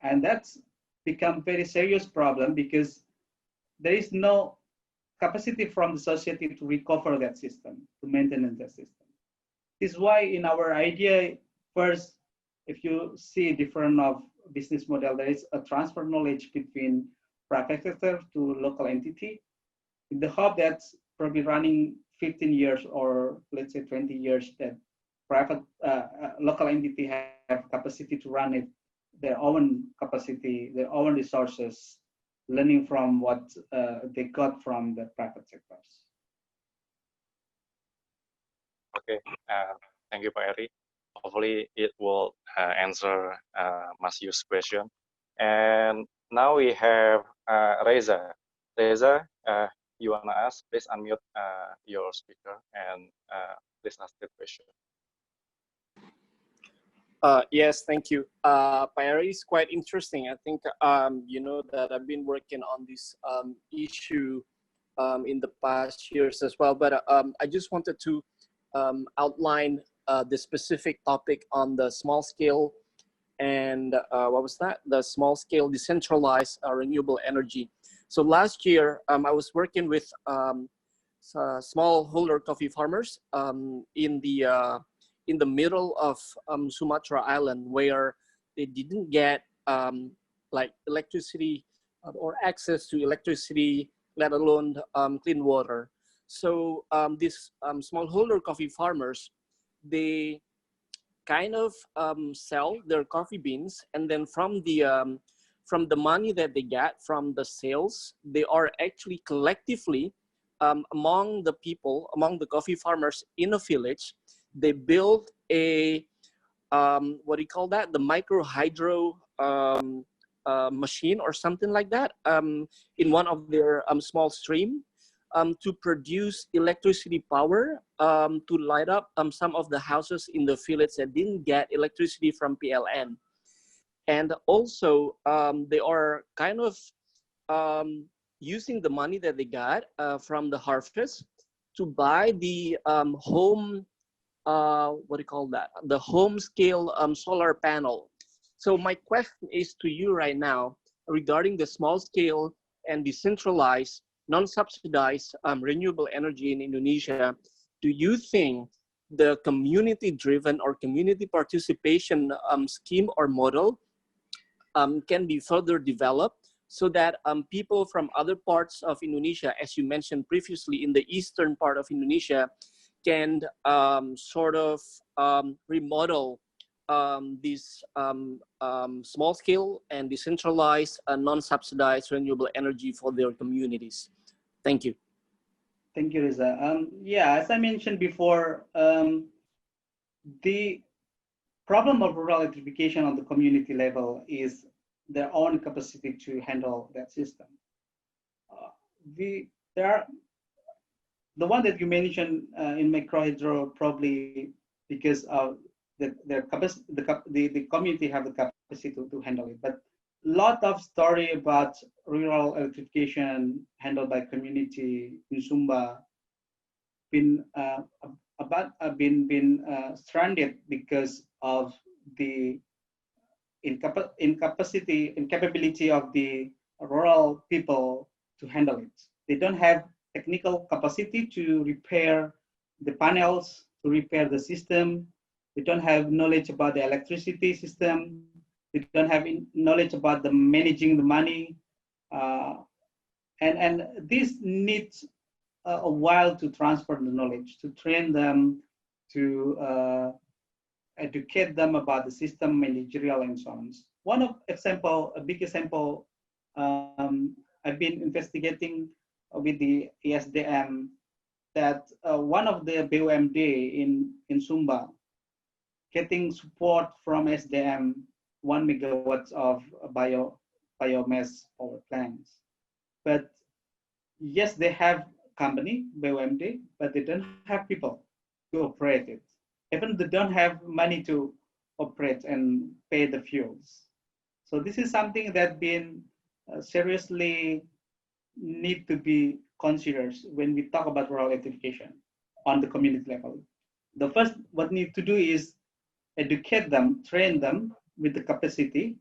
And that's become very serious problem because there is no capacity from the society to recover that system, to maintain that system. This is why in our idea, first, if you see different of business model, there is a transfer knowledge between private sector to local entity, in the hope that's probably running 15 years or let's say 20 years that private local entity have capacity to run it, their own capacity, their own resources, learning from what they got from the private sectors. Okay, thank you, Pak Ery. Hopefully, it will answer Mas Yu's question. And now we have Reza. Reza, you wanna ask? Please unmute your speaker and please ask the question. Yes, thank you. Pak Ery is quite interesting. I think you know that I've been working on this issue in the past years as well. But I just wanted to outline the specific topic on the small scale and what was that? The small scale decentralized renewable energy. So last year I was working with smallholder coffee farmers in the middle of Sumatra Island, where they didn't get like electricity or access to electricity, let alone clean water. So these smallholder coffee farmers, they kind of sell their coffee beans, and then from the money that they get from the sales, they are actually collectively among the people, among the coffee farmers in a village, they build a what do you call that? The micro hydro machine or something like that in one of their small stream to produce electricity power to light up some of the houses in the village that didn't get electricity from PLN. And also they are kind of using the money that they got from the harvest to buy the home what do you call that? The home scale solar panel. So my question is to you right now regarding the small scale and decentralized, non-subsidized renewable energy in Indonesia. Do you think the community-driven or community participation scheme or model can be further developed so that people from other parts of Indonesia, as you mentioned previously in the eastern part of Indonesia, can sort of remodel this small scale and decentralized non-subsidized renewable energy for their communities? Thank you. Thank you, Reza. Yeah, as I mentioned before, the problem of rural electrification on the community level is their own capacity to handle that system. The one that you mentioned in microhydro, probably because of the community have the capacity to handle it. But a lot of story about rural electrification handled by community in Sumba been stranded because of the incapability of the rural people to handle it. They don't have technical capacity to repair the panels, to repair the system. They don't have knowledge about the electricity system. They don't have knowledge about the managing the money. And this needs a while to transfer the knowledge, to train them, to educate them about the system, managerial, and so on. One of example, a big example, I've been investigating with the ESDM that one of the BUMD in Sumba getting support from SDM 1 megawatts of biomass power plants. But yes, they have company, BUMD, but they don't have people to operate it. Even they don't have money to operate and pay the fuels. So this is something that been seriously need to be considered when we talk about rural electrification on the community level. The first what need to do is educate them, train them with the capacity,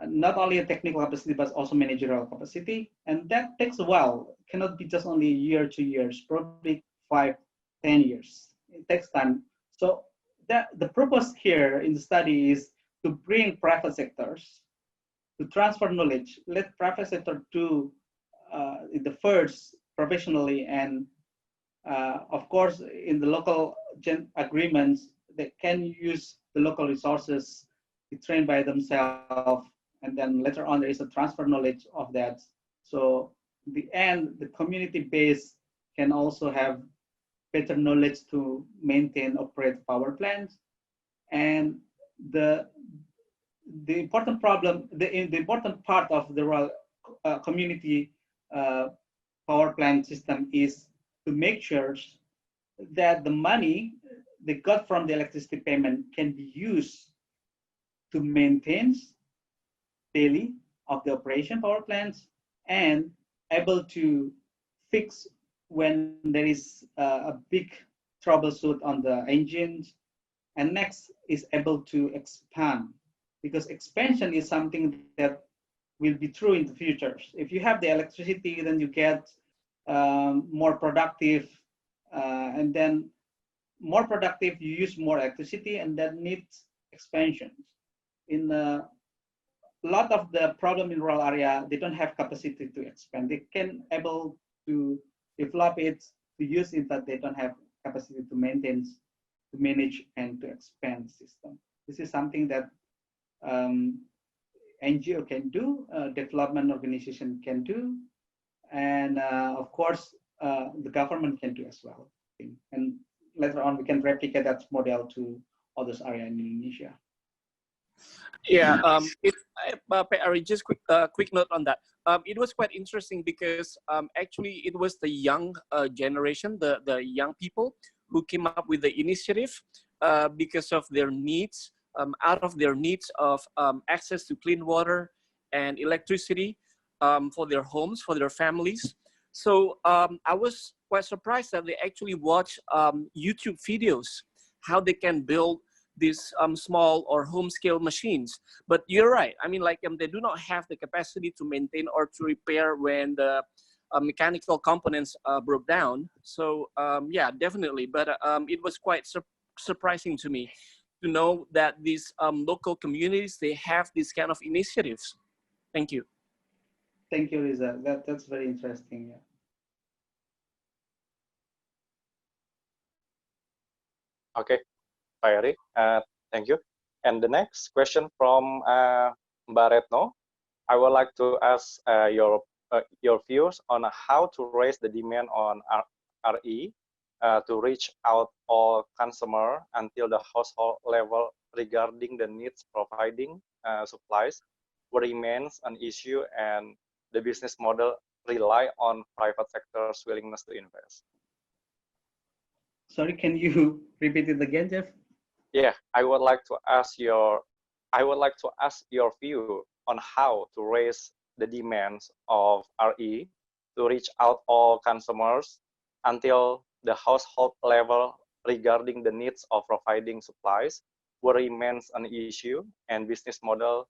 not only a technical capacity, but also managerial capacity. And that takes a while. It cannot be just only a year, 2 years, probably 5, 10 years. It takes time. So the purpose here in the study is to bring private sectors to transfer knowledge, let private sector do the first professionally, and of course, in the local agreements, they can use the local resources, be trained by themselves, and then later on there is a transfer knowledge of that. So in the end, the community base can also have better knowledge to maintain, operate power plants. And the important problem, the important part of the rural community power plant system is to make sure that the money they got from the electricity payment can be used to maintain daily of the operation power plants and able to fix when there is a big troubleshoot on the engines. And next is able to expand, because expansion is something that will be true in the future. If you have the electricity, then you get more productive, and then more productive, you use more electricity, and that needs expansion. In a lot of the problem in rural area, they don't have capacity to expand. They can able to develop it, to use it, but they don't have capacity to maintain, to manage, and to expand the system. This is something that NGO can do, development organization can do, and of course, the government can do as well. And later on, we can replicate that model to other areas in Indonesia. Yeah, Ery, just quick note on that. It was quite interesting because actually it was the young generation, the young people who came up with the initiative because of their needs, out of their needs of access to clean water and electricity for their homes, for their families. So I was quite surprised that they actually watch YouTube videos, how they can build these small or home scale machines. But you're right. I mean, like they do not have the capacity to maintain or to repair when the mechanical components broke down. So yeah, definitely. But it was quite surprising to me to know that these local communities, they have these kind of initiatives. Thank you. Thank you, Riza. That's very interesting. Yeah. Okay, Ery, thank you. And the next question from Mbak Retno, I would like to ask your views on how to raise the demand on RE to reach out all consumer until the household level regarding the needs providing supplies remains an issue, and the business model rely on private sector's willingness to invest. Sorry, can you repeat it again, Jeff? Yeah, I would like to ask your view on how to raise the demands of RE to reach out all consumers until the household level regarding the needs of providing supplies remains an issue, and business model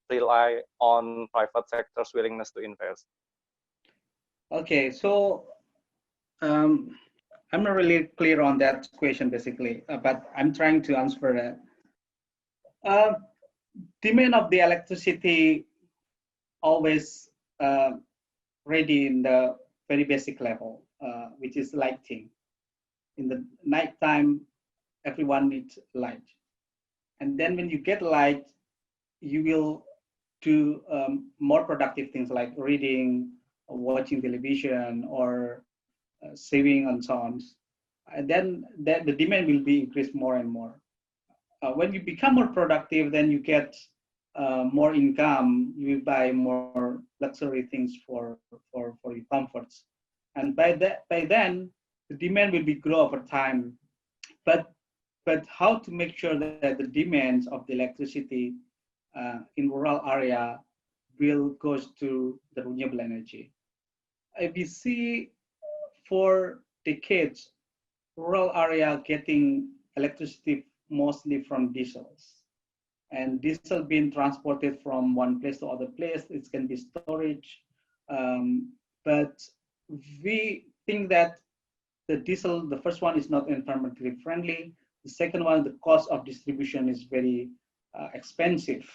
rely on private sector's willingness to invest. Okay, so I'm not really clear on that question basically, but I'm trying to answer that. Demand of the electricity always ready in the very basic level. which is lighting. In the nighttime, everyone needs light. And then when you get light, you will do more productive things like reading, or watching television, or saving and so on. And then the demand will be increased more and more. When you become more productive, then you get more income. You buy more luxury things for your comforts, and by then the demand will be grow over time. But how to make sure that the demands of the electricity in rural area will goes to the renewable energy? We see for decades rural area getting electricity mostly from diesels, and diesel being transported from one place to other place. It can be storage, but we think that the diesel, the first one is not environmentally friendly. The second one, the cost of distribution is very expensive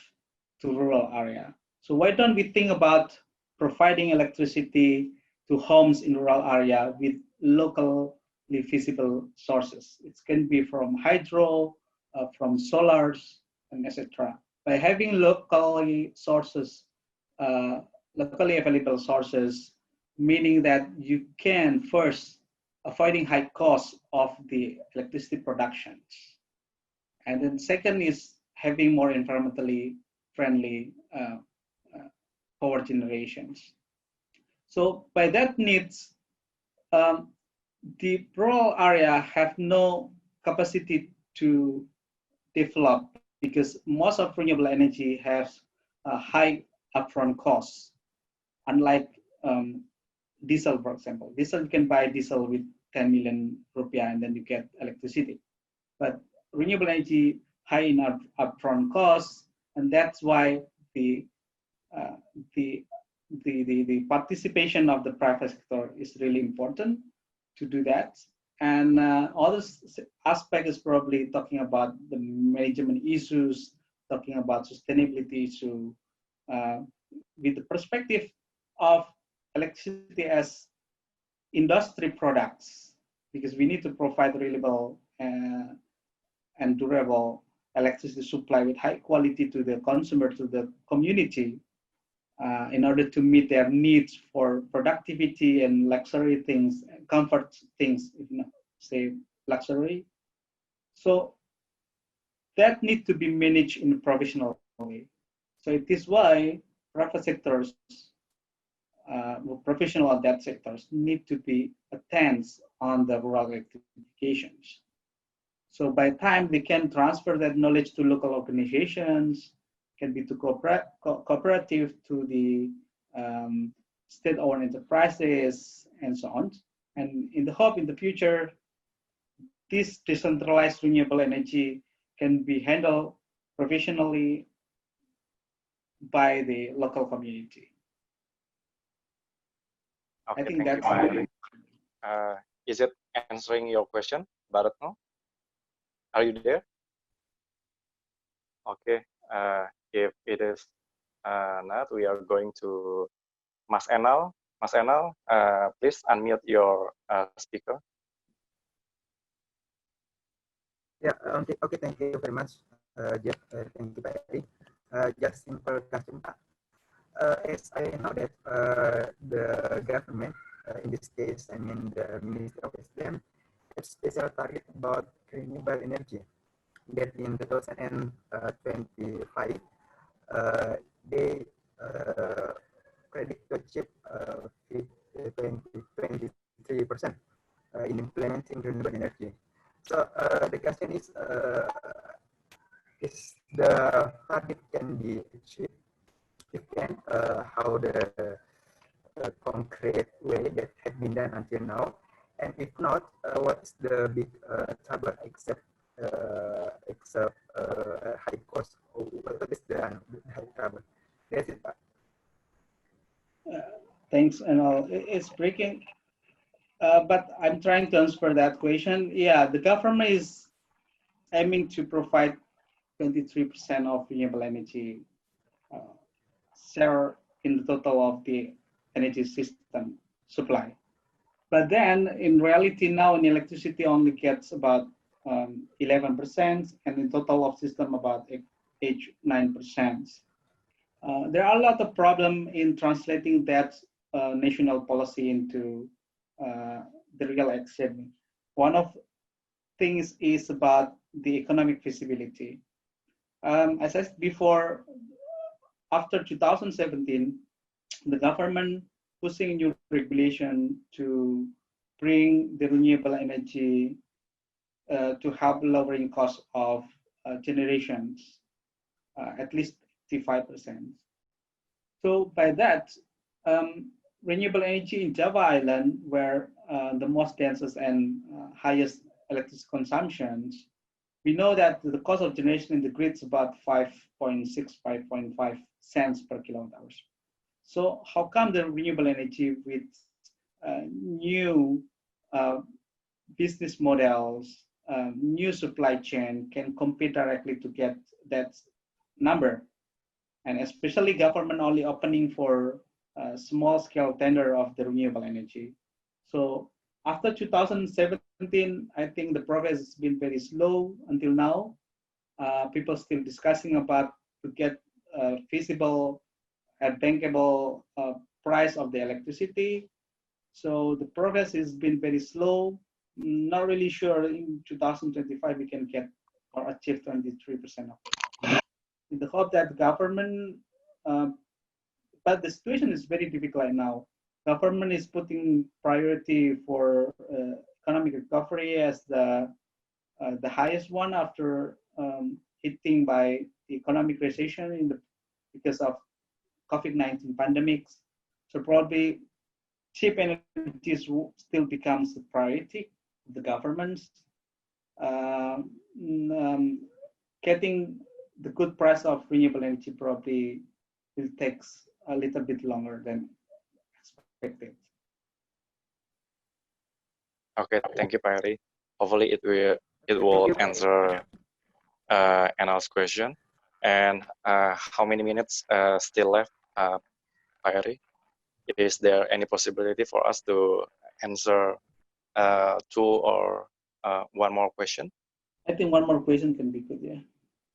to rural area. So why don't we think about providing electricity to homes in rural area with locally feasible sources? It can be from hydro, from solars, and etc. By having locally sources, locally available sources, meaning that you can first avoiding high costs of the electricity productions. And then second is having more environmentally friendly power generations. So by that needs, the rural area have no capacity to develop because most of renewable energy has a high upfront costs. Unlike diesel, for example. Diesel, you can buy diesel with 10 million rupiah and then you get electricity. But renewable energy high in upfront costs, and that's why the participation of the private sector is really important to do that. And other aspect is probably talking about the management issues, talking about sustainability issue, with the perspective of electricity as industry products, because we need to provide reliable and durable electricity supply with high quality to the consumer, to the community, in order to meet their needs for productivity and luxury things, comfort things, if you say luxury. So that need to be managed in a professional way. So it is why private sectors, professional of that sectors need to be attentive on the rural electrifications. So by the time they can transfer that knowledge to local organizations, can be to cooperative, to the state-owned enterprises, and so on. And in the hope in the future, this decentralized renewable energy can be handled professionally by the local community. Okay, I think thank that's you. Is it answering your question, Baratno? Are you there? Okay. If it is not, we are going to Mas Enal. Mas Enal, please unmute your speaker. Yeah, okay, thank you very much, Jeff. Thank you, Pak Ery. Just simple question, Pak. As I know that the government, in this case, I mean the Ministry of SDM, have special target about renewable energy. That in 2025, they predict to achieve 23% in implementing renewable energy. So the question is the target can be achieved? If can, how the concrete way that has been done until now, and if not, what's the big trouble except high cost? What is the high trouble? That's it. Thanks, and all. It's breaking, but I'm trying to answer that question. Yeah, the government is aiming to provide 23% of renewable energy share in the total of the energy system supply. But then in reality now in electricity only gets about 11%, and in total of system about 9%. There are a lot of problems in translating that national policy into the real action. One of things is about the economic feasibility. As I said before, after 2017, the government pushing new regulation to bring the renewable energy to help lowering cost of generations, at least 55%. So by that, renewable energy in Java Island, where the most densest and highest electricity consumptions, we know that the cost of generation in the grid is about 5.6, 5.5 cents per kilowatt hours. So how come the renewable energy with new business models, new supply chain can compete directly to get that number? And especially government only opening for small scale tender of the renewable energy. So after 2017, I think the progress has been very slow until now. People still discussing about to get feasible and bankable price of the electricity. So the progress has been very slow. Not really sure in 2025 we can get or achieve 23% of it. In the hope that government, but the situation is very difficult right now. Government is putting priority for economic recovery as the highest one after hitting by the economic recession because of COVID-19 pandemics. So probably cheap energy still becomes the priority of the governments. Getting the good price of renewable energy probably will take a little bit longer than expected. Okay, thank you, Pak Ery. Hopefully it will answer Anna's question. And how many minutes still left, Pak Ery? Is there any possibility for us to answer two or one more question? I think one more question can be good, yeah.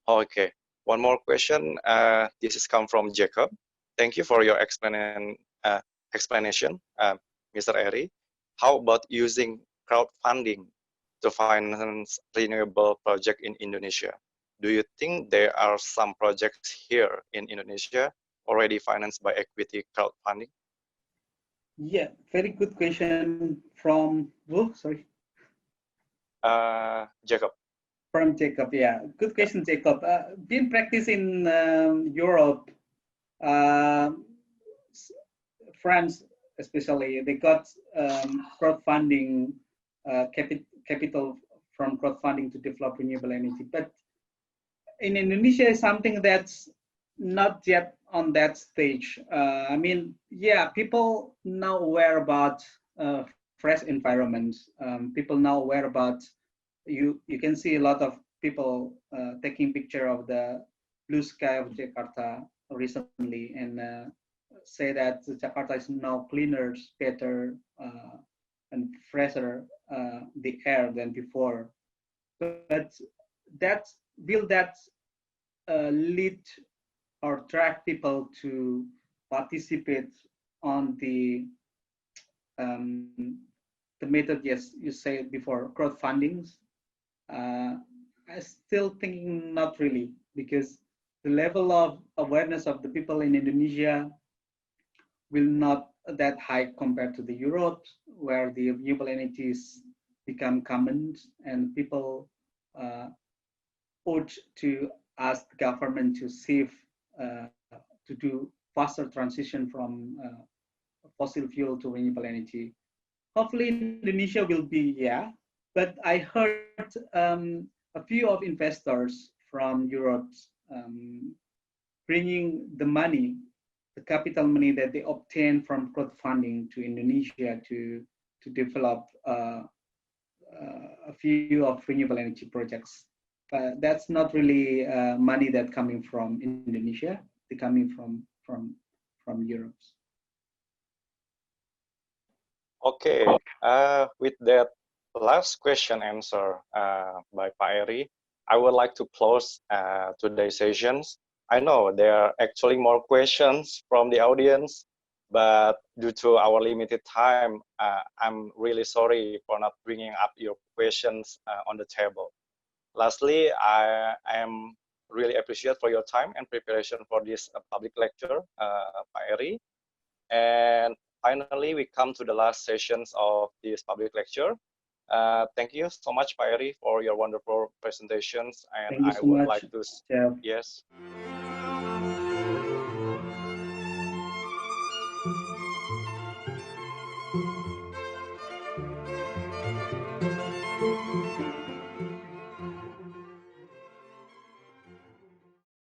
Okay, one more question. This is come from Jacob. Thank you for your explanation, Mr. Ery. How about using crowdfunding to finance renewable project in Indonesia? Do you think there are some projects here in Indonesia already financed by equity crowdfunding? Yeah, very good question from Jacob. From Jacob, yeah. Good question, Jacob. Been practice in Europe, France especially, they got crowdfunding, capital from crowdfunding to develop renewable energy. But in Indonesia is something that's not yet on that stage. I mean, yeah, people now aware about fresh environments. People now aware about, you can see a lot of people taking picture of the blue sky of Jakarta recently and say that Jakarta is now cleaner, better, and fresher the air than before. But will that lead or attract people to participate on the method, yes, you said before, crowdfundings? I still thinking not really, because the level of awareness of the people in Indonesia will not that high compared to the Europe, where the renewable energies become common and people urge to ask the government to save, to do faster transition from fossil fuel to renewable energy. Hopefully Indonesia will be, yeah, but I heard a few of investors from Europe bringing the money, the capital money that they obtain from crowdfunding to Indonesia to develop a few of renewable energy projects. But that's not really money that coming from Indonesia. They're coming from Europe. Okay, with that last question answer by Pak Ery, I would like to close today's sessions. I know there are actually more questions from the audience, but due to our limited time, I'm really sorry for not bringing up your questions on the table. Lastly, I am really appreciate for your time and preparation for this public lecture, Pak Ery. And finally, we come to the last sessions of this public lecture. Thank you so much, Pak Ery, for your wonderful presentations. And Thank you I so would much, like to, Jeff. yes.